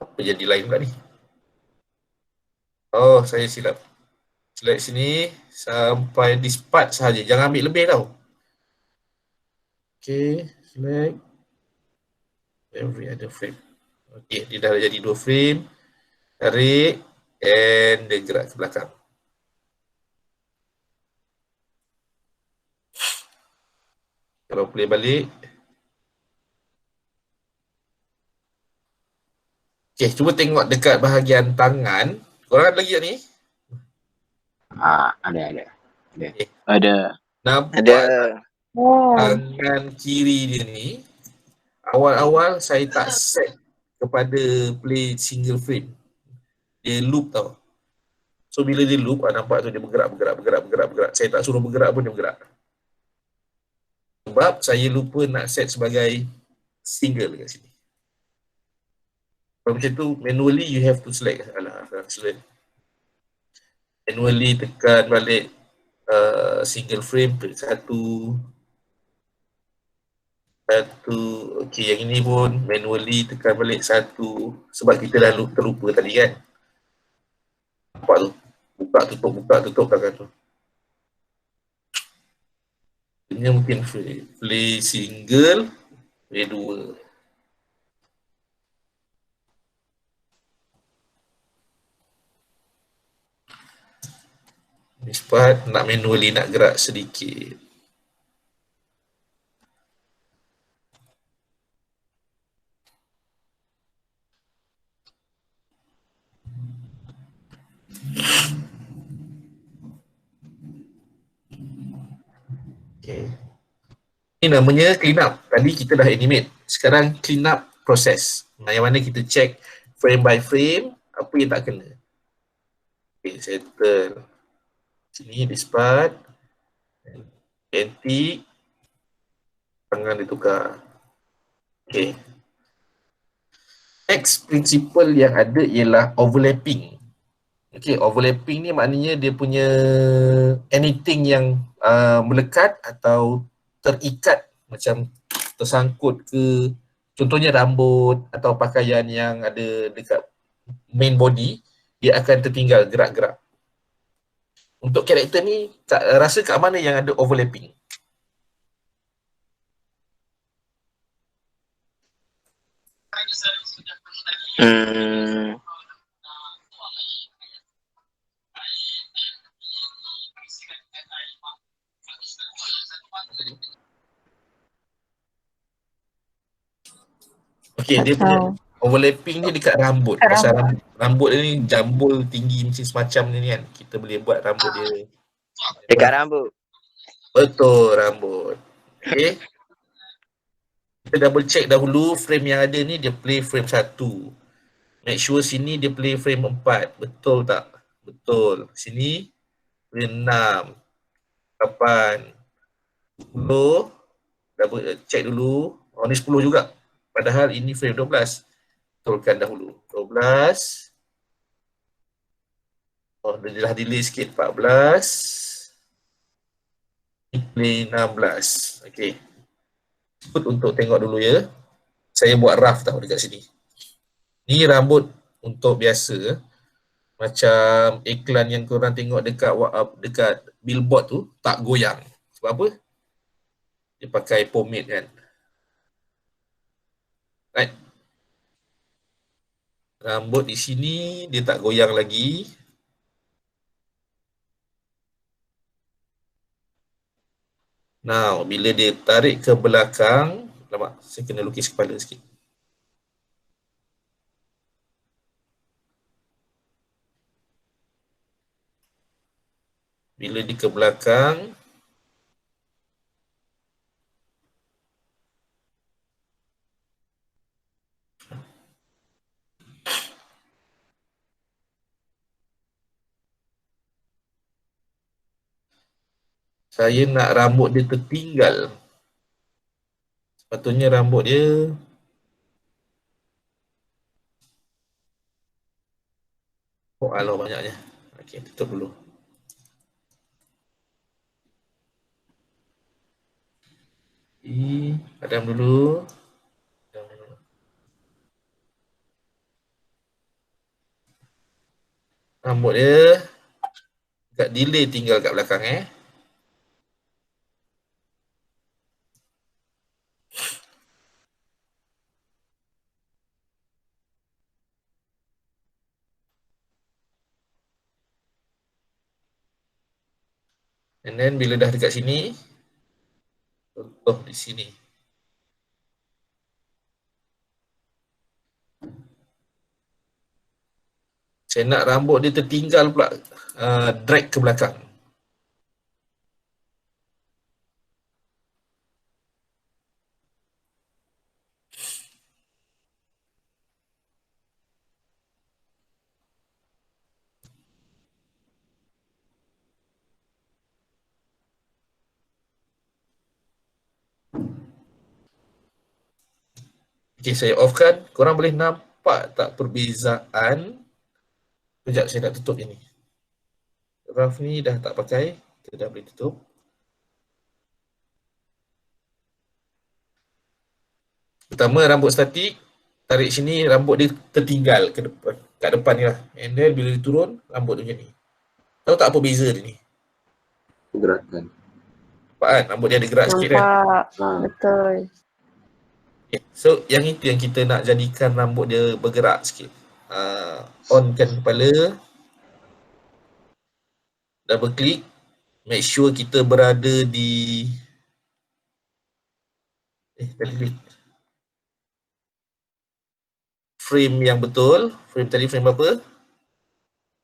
Apa jadi lain pula ni? Oh, saya silap. Select sini sampai this part sahaja. Jangan ambil lebih tau. Okay, select every other frame. Okay, dia dah jadi 2 frame. Tarik and dia gerak ke belakang. Kalau play balik. Okay, cuba tengok dekat bahagian tangan. Korang ada lagi tak ni? Ada. Okay. Ada. Nampak Ada. tangan kiri dia ni, awal-awal saya tak set kepada play single frame. Dia loop tau. So bila dia loop, nampak tu dia bergerak. Saya tak suruh bergerak pun dia bergerak. Sebab saya lupa nak set sebagai single kat sini. Kalau macam tu, manually you have to select. Manually tekan balik single frame, satu. Okay, yang ini pun manually tekan balik satu. Sebab kita dah terlupa tadi kan. Nampak tu? Buka tutup tangan tu. Ini mungkin play single, play dua. This part nak manually nak gerak sedikit. Okay. Ini namanya clean up. Tadi kita dah animate. Sekarang clean up proses. Yang mana kita check frame by frame apa yang tak kena. Okay, settle. Sini this part. Anti. Tangan ditukar. Okay. Next principle yang ada ialah overlapping. Okay, overlapping ni maknanya dia punya anything yang melekat atau terikat, macam tersangkut ke, contohnya rambut atau pakaian yang ada dekat main body, dia akan tertinggal gerak-gerak. Untuk karakter ni, rasa kat mana yang ada overlapping? Okay, dia punya overlapping ni dekat rambut. Pasal rambut dia ni jambul tinggi macam semacam ni kan. Kita boleh buat rambut dia. Dekat rambut. Betul, rambut. Okay. Kita double check dahulu frame yang ada ni dia play frame 1. Make sure sini dia play frame 4. Betul tak? Betul. Sini frame 6, 8, 10. Double check dulu. Oh ni 10 juga. Padahal ini frame 12. Betulkan dahulu. 12. Oh, dia dah delay sikit. 14. Play 16. Okay. Untuk tengok dulu ya. Saya buat rough tau dekat sini. Ni rambut untuk biasa. Macam iklan yang korang tengok dekat billboard tu. Tak goyang. Sebab apa? Dia pakai pomade kan. Right. Rambut di sini dia tak goyang lagi. Now, bila dia tarik ke belakang, nampak, saya kena lukis kepala sikit. Bila dia ke belakang, saya nak rambut dia tertinggal. Sepatutnya rambut dia alah banyaknya. Okey, tutup dulu. Padam dulu. Rambut dia Kat delay tinggal kat belakang And then bila dah dekat sini, contoh di sini. Saya nak rambut dia tertinggal pula, drag ke belakang. Okey, saya offkan. Korang boleh nampak tak perbezaan? Sekejap, saya nak tutup ini. Rough ni dah tak pakai. Kita dah boleh tutup. Pertama, rambut statik. Tarik sini, rambut dia tertinggal ke depan. Kat depan ni lah. And then bila dia turun, rambut dia macam ni. Tahu tak apa beza dia ni? Gerakan. Nampak kan? Rambut dia ada gerak sikit kan? Ha. Betul. Okay. So, yang itu yang kita nak jadikan rambut dia bergerak sikit. On-kan kepala. Double click. Make sure kita berada di frame yang betul. Frame tadi frame berapa?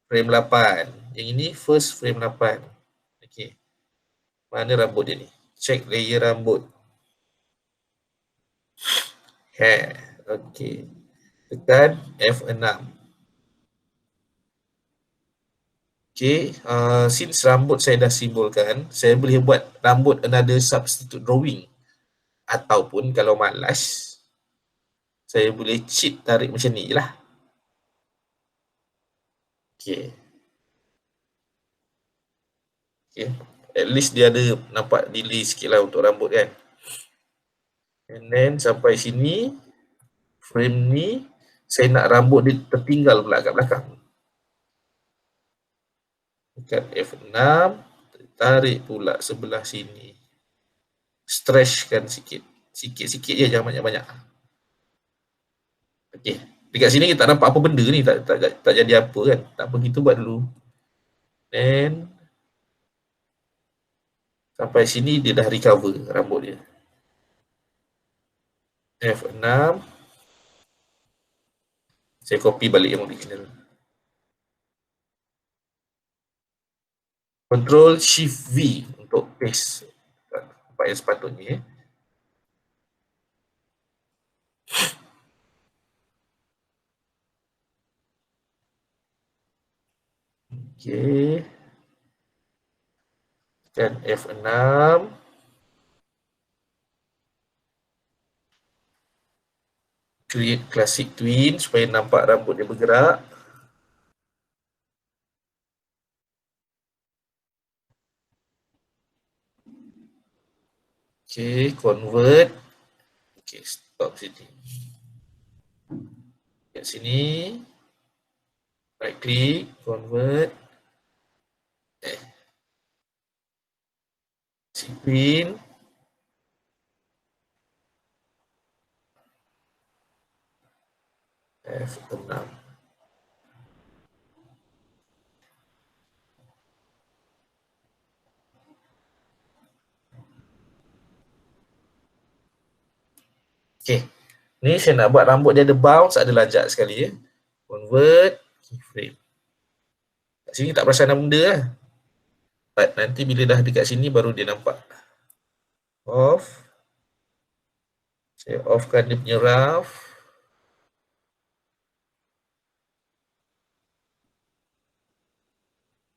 Frame 8. Yang ini first frame 8. Okey. Mana rambut dia ni? Check layer rambut. Hair. Okey. Tekan F6. Okey. Since rambut saya dah simbolkan, saya boleh buat rambut another substitute drawing. Ataupun kalau malas, saya boleh cheat tarik macam ni je lah. Okay. Okay. At least dia ada nampak delay sikit lah untuk rambut kan. And then sampai sini, frame ni, saya nak rambut dia tertinggal pula kat belakang. Tekan F6, tarik pula sebelah sini. Stretchkan sikit. Sikit-sikit je, jangan banyak-banyak. Okey, dekat sini kita tak nampak apa benda ni, tak jadi apa kan. Tak apa, kita buat dulu. Then sampai sini dia dah recover rambut dia. F6. Saya copy balik yang original. Control Shift V untuk paste tempat yang sepatutnya. Okey. Dan F6. Create classic twin supaya nampak rambut dia bergerak. Okey, convert. Okey, stop sini. Kat sini. Right click, convert. Twin. F6. Okey. Ni saya nak buat rambut dia ada bounce, ada lajak sekali ya. Convert, keyframe. Kat sini tak perasan benda lah. But nanti bila dah dekat sini baru dia nampak. Off. Saya offkan dia punya rough.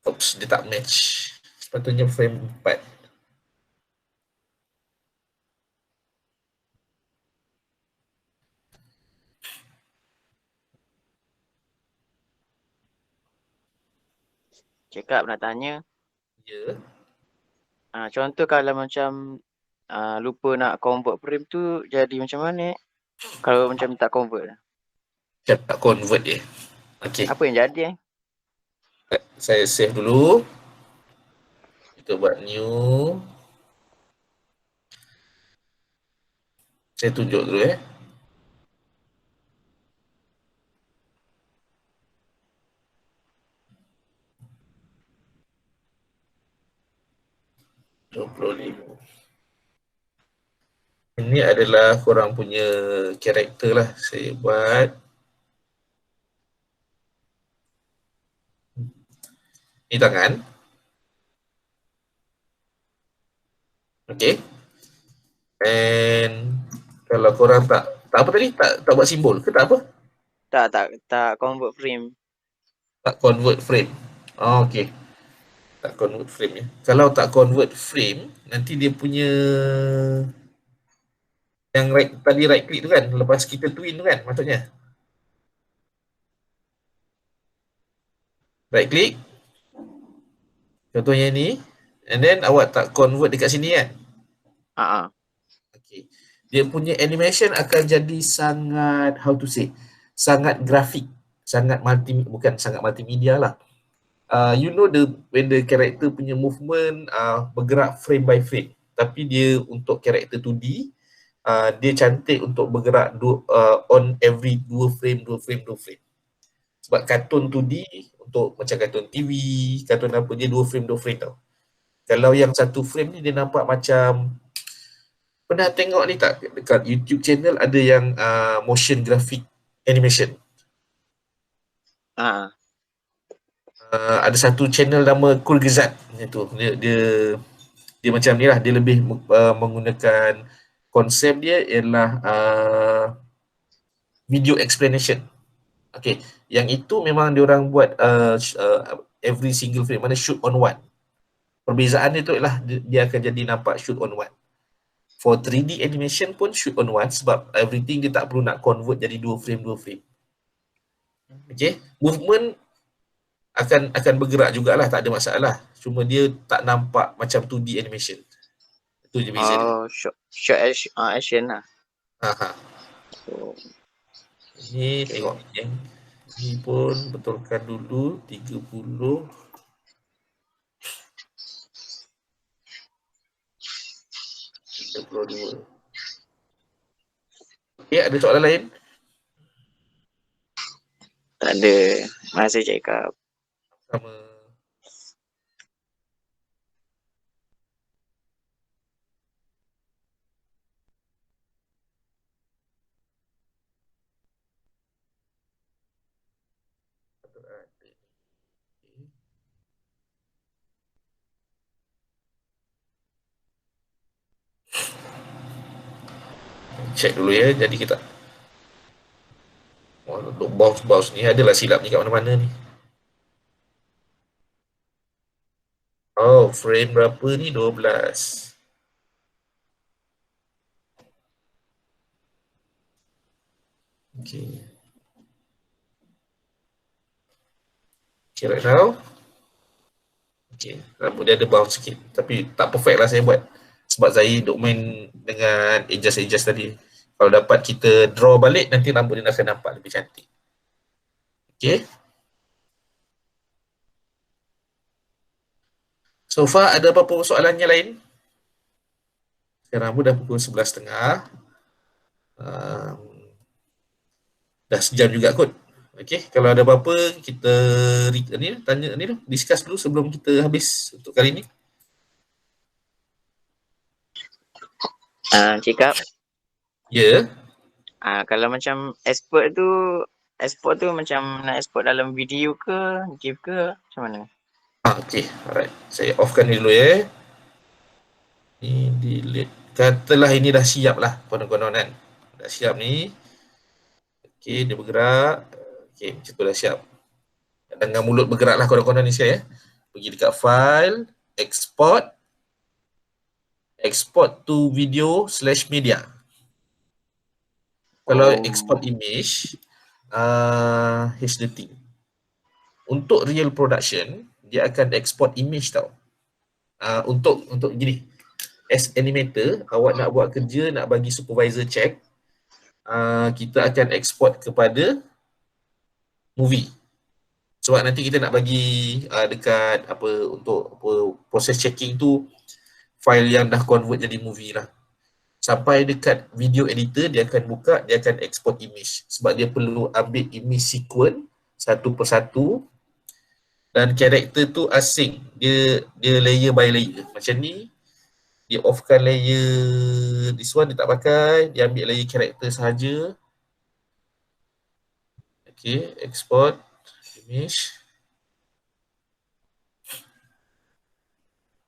Oops, dia tak match. Sepatutnya frame 4. Cakap nak tanya. Ya. Contoh kalau macam lupa nak convert frame tu jadi macam mana? Kalau macam tak convert. Saya tak convert dia. Okey. Apa yang jadi? Saya save dulu. Kita buat new. Saya tunjuk dulu Ini adalah korang punya karakter lah. Saya buat. Ini tangan. Okay. And kalau korang tak apa tadi? Tak buat simbol ke tak apa? Tak convert frame. Tak convert frame. Oh, okay. Tak convert frame ya. Kalau tak convert frame, nanti dia punya yang tadi right click tu kan, lepas kita twin tu kan maksudnya. Right click. Contohnya ni. And then awak tak convert dekat sini kan? Okay. Dia punya animation akan jadi sangat, how to say, sangat grafik, sangat bukan sangat multimedia lah. You know when the character punya movement bergerak frame by frame, tapi dia untuk character 2D, dia cantik untuk bergerak on every 2 frame. Sebab kartun 2D untuk macam kartun TV, kartun apa, dia 2 frame tau. Kalau yang 1 frame ni dia nampak macam, pernah tengok ni tak dekat YouTube channel ada yang motion graphic animation. Ada satu channel nama Kurgizat itu. Dia macam ni lah, dia lebih menggunakan konsep dia ialah video explanation. Okay, yang itu memang diorang buat every single frame, mana shoot on one. Perbezaan dia tu ialah dia akan jadi nampak shoot on one. For 3D animation pun shoot on one sebab everything dia tak perlu nak convert jadi 2 frame. Okay, movement akan bergerak jugalah, tak ada masalah. Cuma dia tak nampak macam 2D animation. Itu je beza dia. Short action lah. So, ini tengok yang ni pun betulkan dulu 30. Okay, ada soalan lain? Tak ada. Masih cakap. Sama. Check dulu ya, jadi kita untuk bounce ni adalah silap ni kat mana-mana ni. Oh, frame berapa ni? 12. Okay. Okay, right now. Okay, rambut dia ada bounce sikit. Tapi tak perfect lah saya buat. Sebab saya duk main dengan adjust tadi. Kalau dapat kita draw balik, nanti rambut dia akan nampak lebih cantik. Okay. So far, ada apa-apa soalan yang lain? Sekarang pun dah pukul 11.30. Dah sejam juga kot. Okay, kalau ada apa-apa, kita tanya ni lah, discuss dulu sebelum kita habis untuk kali ni. Cakap. Ya. Kalau macam export tu macam nak export dalam video ke, GIF ke, macam mana? Okay, alright. Saya offkan ni dulu ya. Ni delete. Katalah ini dah siap lah konon-konon kan. Dah siap ni. Okay, dia bergerak. Okay, macam tu dah siap. Dengan mulut bergerak lah konon-konon ni saya ya. Pergi dekat file, export. Export to video/media. Kalau export image, here's the thing. Untuk real production, dia akan export image tau. Untuk gini, as animator, awak nak buat kerja, nak bagi supervisor check, kita akan export kepada movie. Sebab nanti kita nak bagi dekat apa untuk apa, proses checking tu file yang dah convert jadi movie lah. Sampai dekat video editor dia akan buka, dia akan export image sebab dia perlu ambil image sequence satu persatu dan karakter tu asing. Dia layer by layer. Macam ni dia offkan layer this one, dia tak pakai, dia ambil layer karakter sahaja. Okay, export image.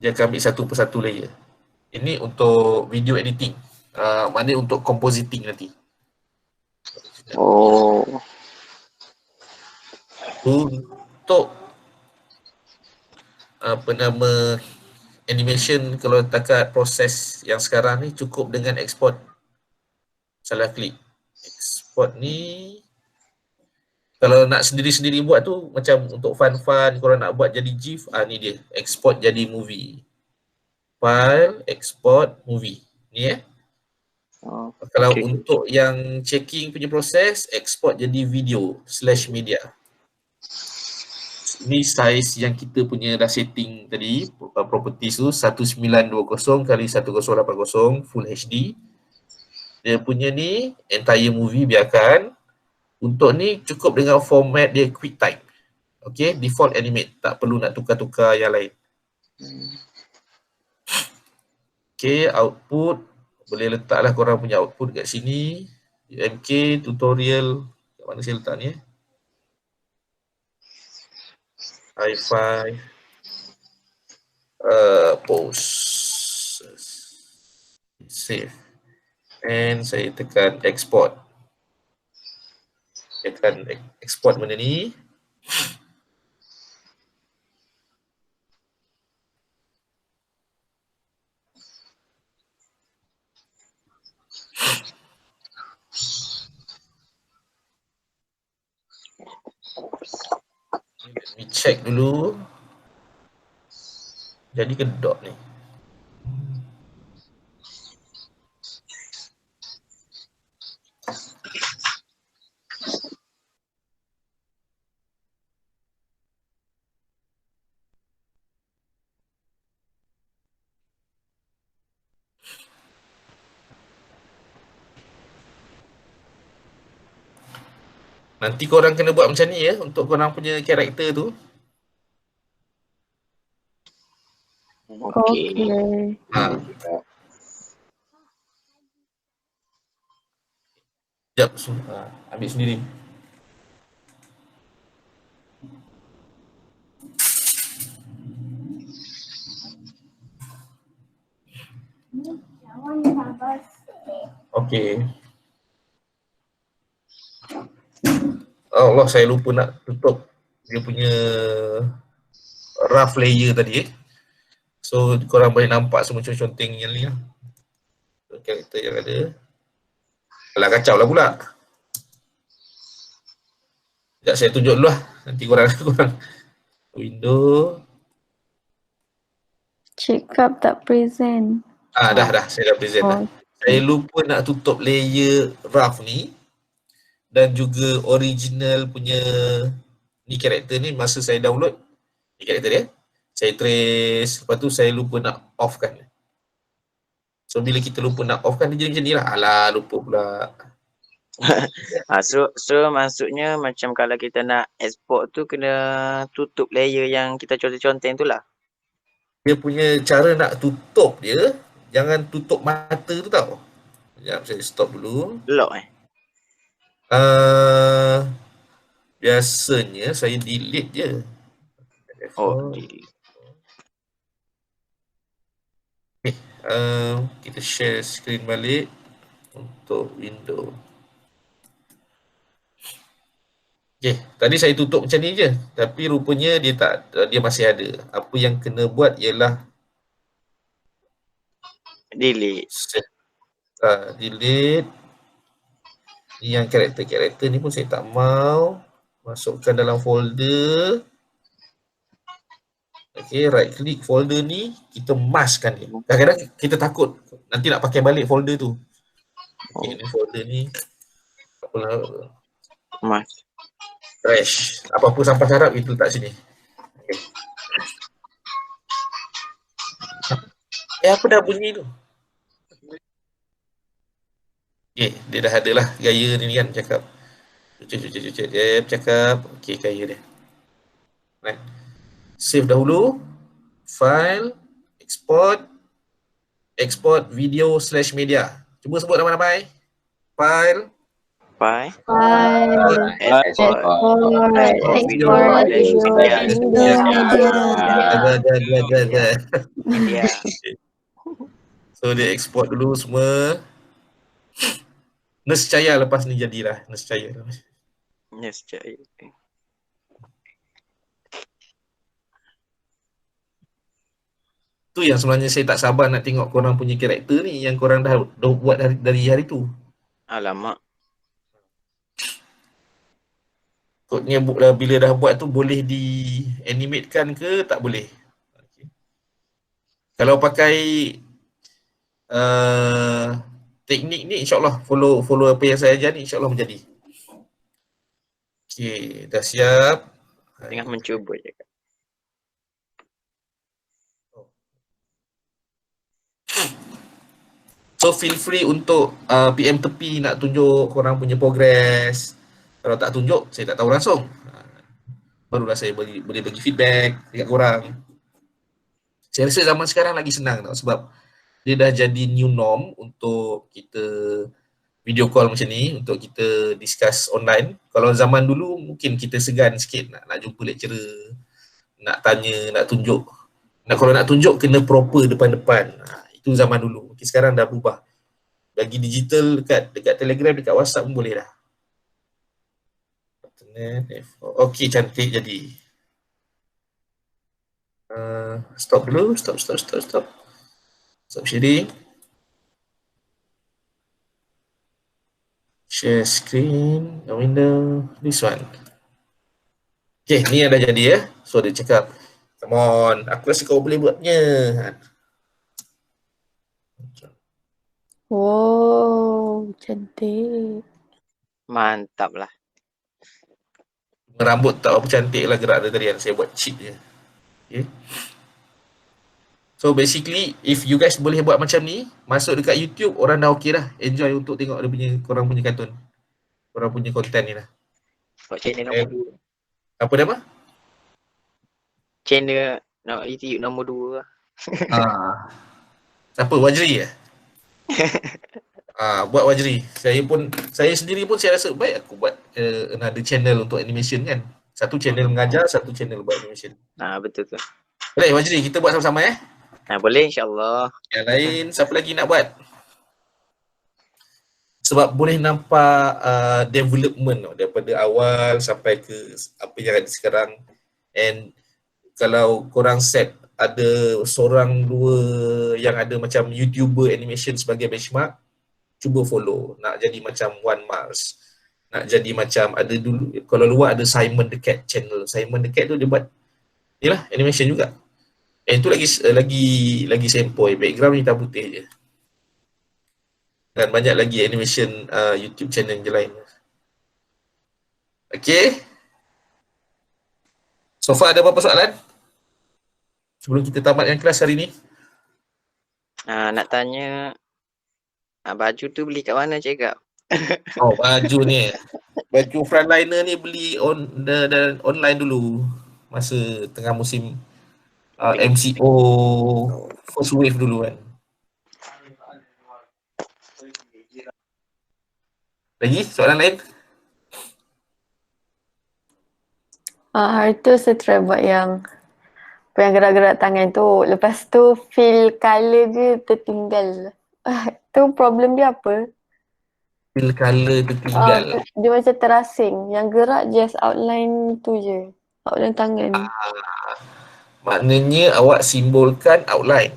Dia akan ambil satu persatu layer. Ini untuk video editing. Mana untuk compositing nanti. Oh. Untuk apa nama animation, kalau takat proses yang sekarang ni cukup dengan export. Salah klik. Export ni kalau nak sendiri-sendiri buat tu macam untuk fun-fun, kalau nak buat jadi GIF, ni dia, export jadi movie. File, export, movie. Ni Kalau untuk yang checking punya proses, export jadi video /media. Ni size yang kita punya dah setting tadi, properties tu 1920 x 1080 Full HD. Dia punya ni entire movie biarkan. Untuk ni cukup dengan format dia QuickTime. Okay, default animate, tak perlu nak tukar-tukar yang lain. Okay, output boleh letaklah korang punya output kat sini. UMK tutorial, kat mana saya letak ni hi-fi post, save, and saya tekan export. Tekan export benda ni. Let me check dulu. Jadi kedok ni. Nanti korang kena buat macam ni ya untuk korang punya karakter tu. Okay. Sekejap, ambil sendiri. Okay. Oh Allah, saya lupa nak tutup dia punya rough layer tadi. So korang boleh nampak semua conteng yang ni lah. Karakter yang ada. Alah, kacau lah pula. Sekejap saya tunjuk dulu lah. Nanti korang window. Cakap tak present. Dah saya dah present dah. Saya lupa nak tutup layer rough ni. Dan juga original punya ni karakter ni masa saya download. Ni karakter dia. Saya trace, lepas tu saya lupa nak off kan. So bila kita lupa nak off kan dia jadi macam ni lah. Alah, lupa pula. So maksudnya macam kalau kita nak export tu kena tutup layer yang kita conteng tu lah. Dia punya cara nak tutup dia, jangan tutup mata tu tau. Sekejap, saya stop dulu. Lock Biasanya saya delete je. delete. Okay, kita share screen balik untuk window. Okay, tadi saya tutup macam ni je. Tapi rupanya dia masih ada. Apa yang kena buat ialah delete. Delete. Ni yang karakter-karakter ni pun saya tak mau. Masukkan dalam folder. Okay, right click folder ni, kita maskkan dia. Kadang-kadang kita takut nanti nak pakai balik folder tu. Okay, ni folder ni. Apalah. Mask. Trash. Apa-apa sampah sarap kita letak sini. Okay. Apa dah bunyi tu? Okay, dia dah ada lah gaya ni kan cakap. Cucuk, cakap. Okay, gaya dia. Right. Save dahulu. File. Export video/media. Cuba sebut nama-nama. File. File. Export Media. So dia export dulu semua. Nescaya lepas ni jadilah. Nescaya. Yes, cik. Tu yang sebenarnya saya tak sabar nak tengok korang punya karakter ni yang korang dah buat dari hari tu. Alamak. Kodnya bila dah buat tu boleh di-animatekan ke tak boleh? Okay. Kalau pakai teknik ni insyaAllah follow apa yang saya ajar ni insyaAllah menjadi. Okay, dah siap. Tengah mencuba je. So feel free untuk PM tepi nak tunjuk korang punya progress. Kalau tak tunjuk, saya tak tahu langsung. Barulah saya boleh bagi feedback dekat korang. Saya rasa zaman sekarang lagi senang tau, sebab dia dah jadi new norm untuk kita video call macam ni, untuk kita discuss online. Kalau zaman dulu mungkin kita segan sikit nak jumpa lecturer, nak tanya, nak tunjuk. Kalau nak tunjuk kena proper depan-depan. Itu zaman dulu. Okay, sekarang dah berubah. Bagi digital dekat Telegram, dekat WhatsApp pun boleh dah. Okey, cantik jadi. Stop dulu. Stop. Stop sharing. Share screen, the window, this one. Okay, ni yang dah jadi ya. So dia cakap, come on, aku rasa kau boleh buatnya. Wow, cantik. Mantap lah. Rambut tak apa cantik lah gerak dia tadi kan. Saya buat cheat je. Okay. So basically, if you guys boleh buat macam ni, masuk dekat YouTube, orang dah okey dah. Enjoy untuk tengok dia punya, korang punya kartun. Korang punya konten ni lah. Buat channel nombor 2. Apa nama? Channel YouTube nombor 2 lah. Siapa? Wajri ya? Buat Wajri. Saya sendiri pun saya rasa baik aku buat another channel untuk animation kan. Satu channel mengajar, satu channel buat animation. Betul tu. Boleh Wajri, kita buat sama-sama Boleh insyaAllah. Yang lain, siapa lagi nak buat? Sebab boleh nampak development daripada awal sampai ke apa yang ada sekarang. And kalau korang set ada seorang dua yang ada macam YouTuber animation sebagai benchmark, cuba follow. Nak jadi macam One Mars, nak jadi macam ada dulu, kalau luar ada Simon the Cat channel. Simon the Cat tu dia buat yalah animation juga. Itu lagi sempoi, background hitam putih je. Dan banyak lagi animation YouTube channel je lain. Okay. So far ada berapa soalan? Sebelum kita tamatkan kelas hari ni. Nak tanya, baju tu beli kat mana cakap? Oh, baju ni. Baju frontliner ni beli online dulu. Masa tengah musim MCO first wave dulu kan. Lagi soalan lain? Hari tu saya try buat yang gerak-gerak tangan tu. Lepas tu feel colour dia tertinggal. Tu problem dia apa? Feel colour tertinggal. Dia macam terasing. Yang gerak just outline tu je. Outline tangan. Maknanya awak simbolkan outline.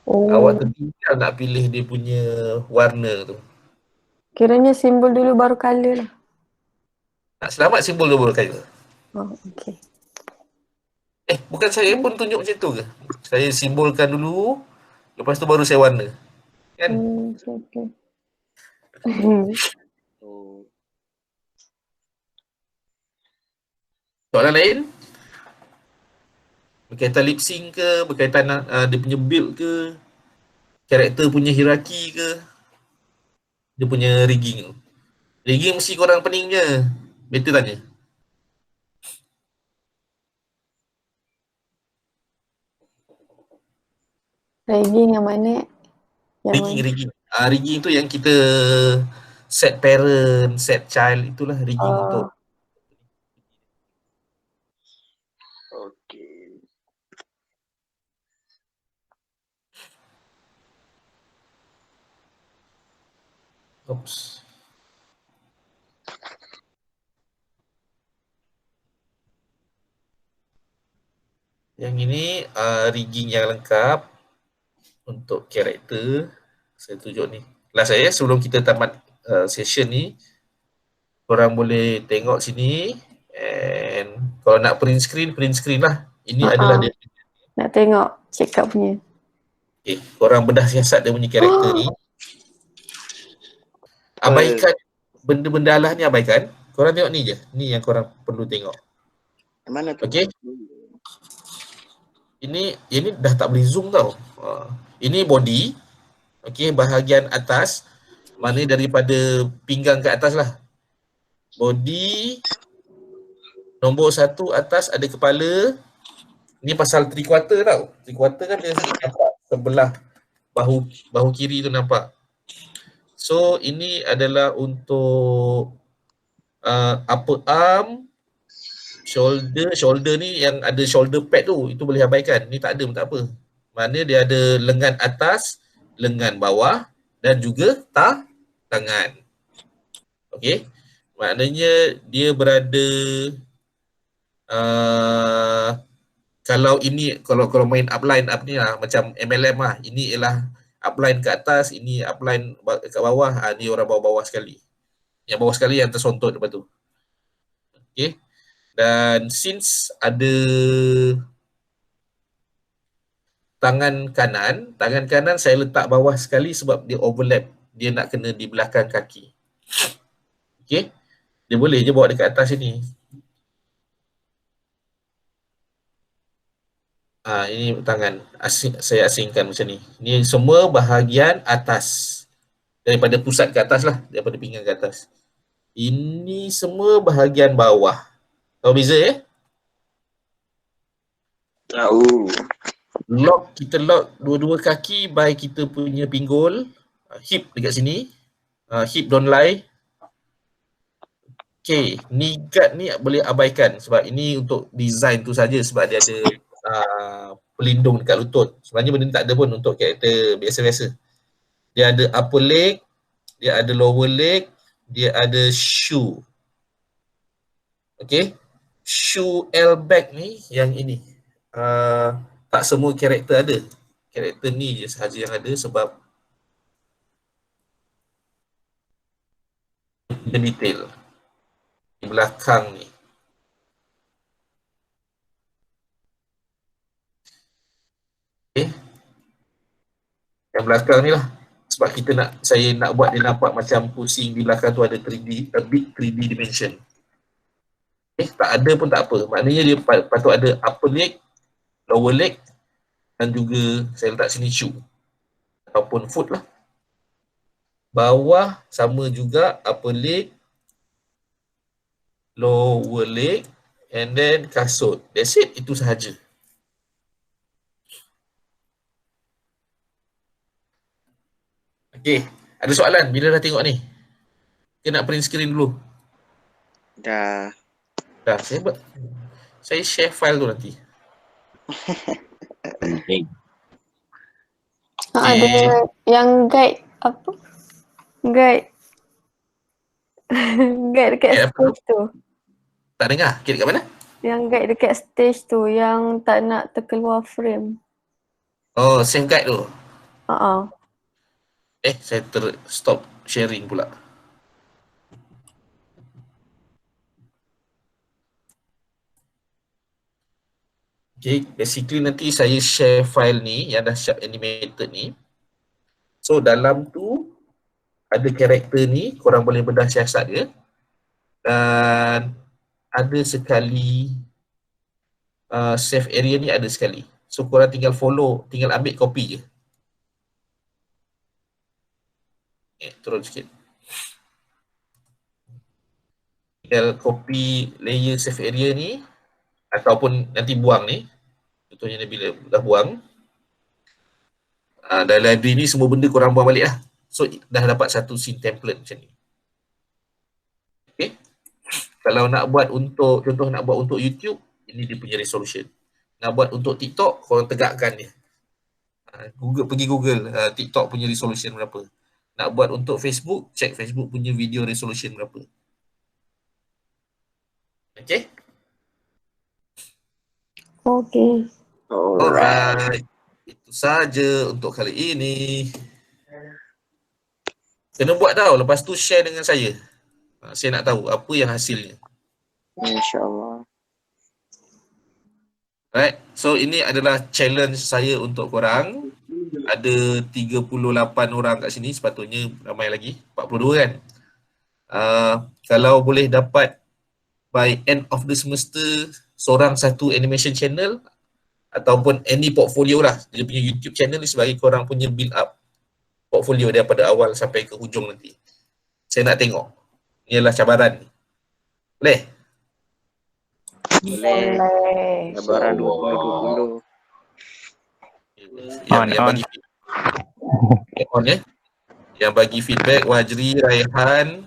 Oh. Awak tertinggal nak pilih dia punya warna tu. Kiranya simbol dulu baru colour lah. Nak selamat simbol dulu baru colour. Oh, okay. Bukan saya pun tunjuk macam tu ke? Saya simbolkan dulu, lepas tu baru saya warna. Kan? Okay. Soalan lain? Berkaitan lip sync ke, berkaitan dia punya build ke, karakter punya hierarki ke, dia punya rigging tu. Rigging mesti korang pening je. Better tanya. Rigging yang mana? Rigging. Rigging tu yang kita set parent, set child, itulah rigging untuk Okey. oops. Yang ini rigging yang lengkap untuk karakter. Saya tunjuk ni. Last saya sebelum kita tamat session ni, korang boleh tengok sini, and kalau nak print screen lah. Ini adalah dia. Nak tengok check up punya. Okay, korang bedah siasat dia punya karakter ni. Abaikan benda-benda alah ni, abaikan. Korang tengok ni je. Ni yang korang perlu tengok. Yang mana tu? Okay. Ini dah tak boleh zoom tau. Ini body. Okay, bahagian atas. Mana daripada pinggang ke atas lah. Body. Nombor 1 atas ada kepala. Ni pasal 3/4 tau. 3/4 kan dia nampak sebelah bahu kiri tu nampak. So ini adalah untuk upper arm, shoulder ni yang ada shoulder pad tu, itu boleh abaikan. Ni tak ada pun tak apa. Mana dia ada lengan atas, lengan bawah dan juga tangan. Okey. Maknanya dia berada kalau main upline up ni lah, macam MLM lah. Ini ialah upline ke atas, ini upline kat bawah. Ni orang bawah-bawah sekali. Yang bawah sekali yang tersontot lepas tu. Okay. Dan since ada tangan kanan saya letak bawah sekali sebab dia overlap. Dia nak kena di belakang kaki. Okay. Dia boleh je bawa dekat atas sini. Ini tangan. Saya asingkan macam ni. Ini semua bahagian atas. Daripada pusat ke atas lah. Daripada pinggang ke atas. Ini semua bahagian bawah. Tahu beza ya? Tahu. Kita lock dua-dua kaki by kita punya pinggul. Hip dekat sini. Hip don't lie. Okay. Knee guard ni boleh abaikan. Sebab ini untuk design tu saja. Sebab dia ada pelindung dekat lutut. Sebenarnya benda ni tak ada pun untuk karakter biasa-biasa. Dia ada upper leg, dia ada lower leg, dia ada shoe. Okay. Shoe L-back ni yang ini. Tak semua karakter ada. Karakter ni je sahaja yang ada sebab dia detail. Di belakang ni. Okay. Yang belakang ni lah. Sebab saya nak buat dia nampak macam pusing di belakang tu ada 3D, a big 3D dimension. Tak ada pun tak apa. Maknanya dia patut ada upper leg, lower leg dan juga saya letak sini shoe. Ataupun foot lah. Bawah sama juga upper leg, lower leg and then kasut. That's it. Itu sahaja. Okay, ada soalan bila dah tengok ni? Kita nak print screen dulu. Dah. Saya share file tu nanti. Ada yang guide apa? Guide dekat stage tu. Tak dengar? Kira kat mana? Yang guide dekat stage tu yang tak nak terkeluar frame. Oh, save guide tu. Saya stop sharing pula. Okay, basically nanti saya share file ni yang dah siap animated ni. So dalam tu ada karakter ni, korang boleh bedah siasat dia. Dan ada sekali save area ni ada sekali. So korang tinggal follow, tinggal ambil copy je. Turun sikit. Tinggal copy layer save area ni ataupun nanti buang ni. Contohnya bila dah buang, dalam library ni semua benda korang buang balik lah. So dah dapat satu scene template macam ni. Okay. Kalau nak buat untuk, contoh nak buat untuk YouTube, ini dia punya resolution. Nak buat untuk TikTok, korang tegakkan dia. Pergi Google TikTok punya resolution berapa. Nak buat untuk Facebook, check Facebook punya video resolution berapa. Okay? Okay. Alright. Itu saja untuk kali ini. Kena buat tau, lepas tu share dengan saya. Saya nak tahu apa yang hasilnya. InsyaAllah. Alright, so ini adalah challenge saya untuk korang. Ada 38 orang kat sini, sepatutnya ramai lagi, 42 kan. Kalau boleh dapat by end of the semester, seorang satu animation channel ataupun any portfolio lah. Dia punya YouTube channel ni sebagai korang punya build up portfolio daripada awal sampai ke hujung nanti. Saya nak tengok. Ini adalah cabaran. Boleh? Boleh. Cabaran 2020. Yang bagi feedback on ya. Yang bagi feedback Wajri, Raihan,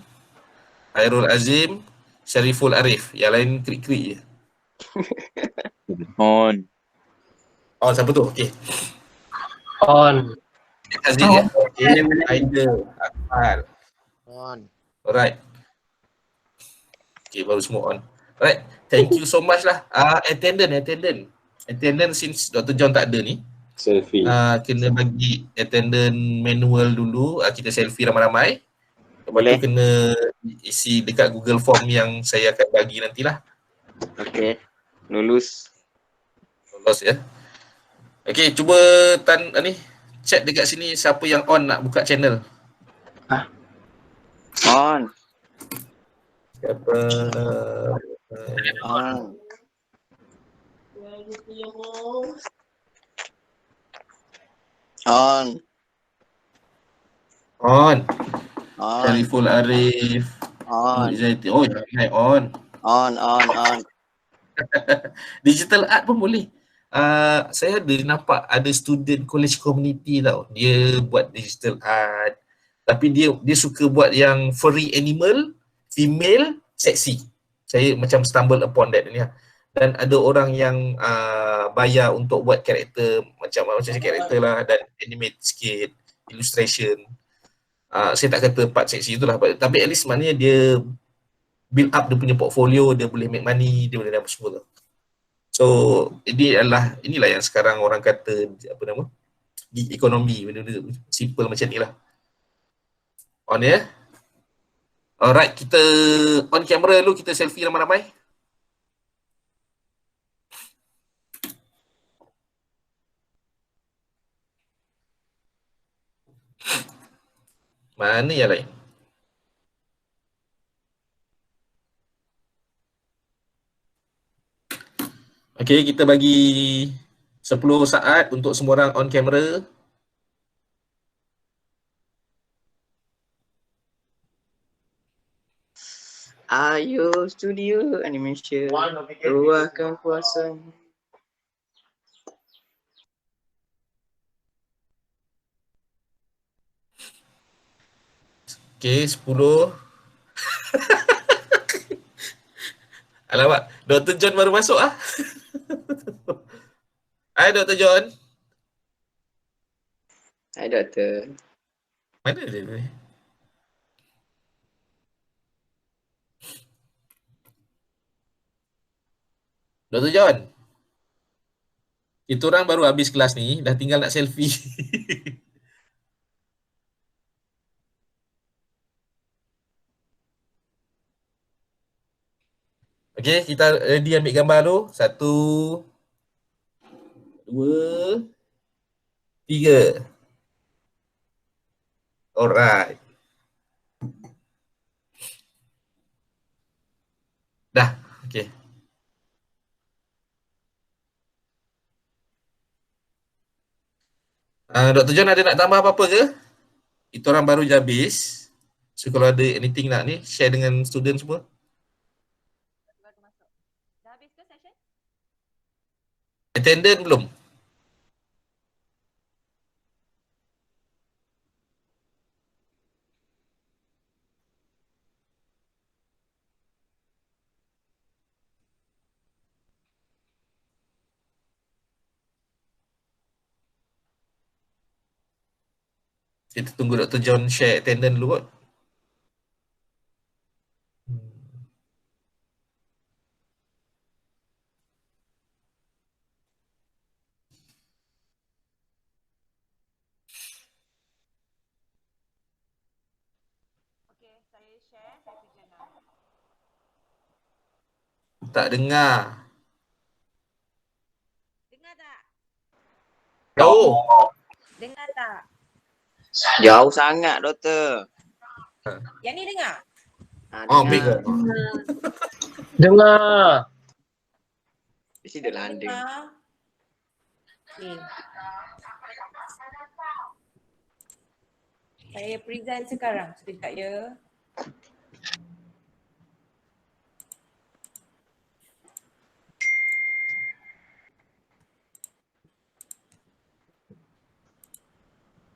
Khairul Azim, Syariful Arif. Yang lain krik-krik je. On. Oh, siapa tu? Okey. On. Aziz ya. Okey, Aida, Akmal. On. Alright. Okay, baru semua on. Alright. Thank you so much lah. Attendance since Dr. John tak ada ni. Selfie. Kena bagi attendance manual dulu. Kita selfie ramai-ramai. Lepas tu kena isi dekat Google Form yang saya akan bagi nantilah. Okay. Lulus ya. Okay, cuba chat dekat sini siapa yang on nak buka channel. On. Siapa? On. On. On. On. Syariful Arif. On. Oh, jangan on. On. Digital art pun boleh. Saya ada nampak ada student college community tau. Dia buat digital art. Tapi dia suka buat yang furry animal, female, sexy. Saya macam stumble upon that ni lah. Dan ada orang yang bayar untuk buat karakter macam karakter lah dan animate sikit, illustration. Saya tak kata part seksi itulah, tapi at least maknanya dia build up dia punya portfolio, dia boleh make money, dia boleh dapat semua tu. So inilah yang sekarang orang kata gig economy, benda-benda simple macam ni lah. On ya. Alright, kita on camera dulu, kita selfie ramai-ramai. Mana yang lain? Okay, kita bagi 10 saat untuk semua orang on camera. Ayo studio animation luahkan kuasa. Okay, 10. Alamak, Dr. John baru masuk ah. Hai Dr. John. Hai doktor. Mana dia ni? Dr. John. Kita orang baru habis kelas ni, dah tinggal nak selfie. Okay, kita ready ambil gambar dulu. 1, 2, 3. Alright. Dah. Okey. Dr. John ada nak tambah apa-apa ke? Kita orang baru je habis. So kalau ada anything nak ni, share dengan student semua. Dah habis ke session? Attendant belum? Kita tunggu Dr. John share attendant dulu kot. Okey, saya share, saya kerja now. Tak dengar. Dengar tak? Jauh. Dengar tak? Jauh sangat, doktor. Yang ni dengar? Oh, big. Dengar. Mesti dia landing. Okey. Saya present sekarang sekejap ya.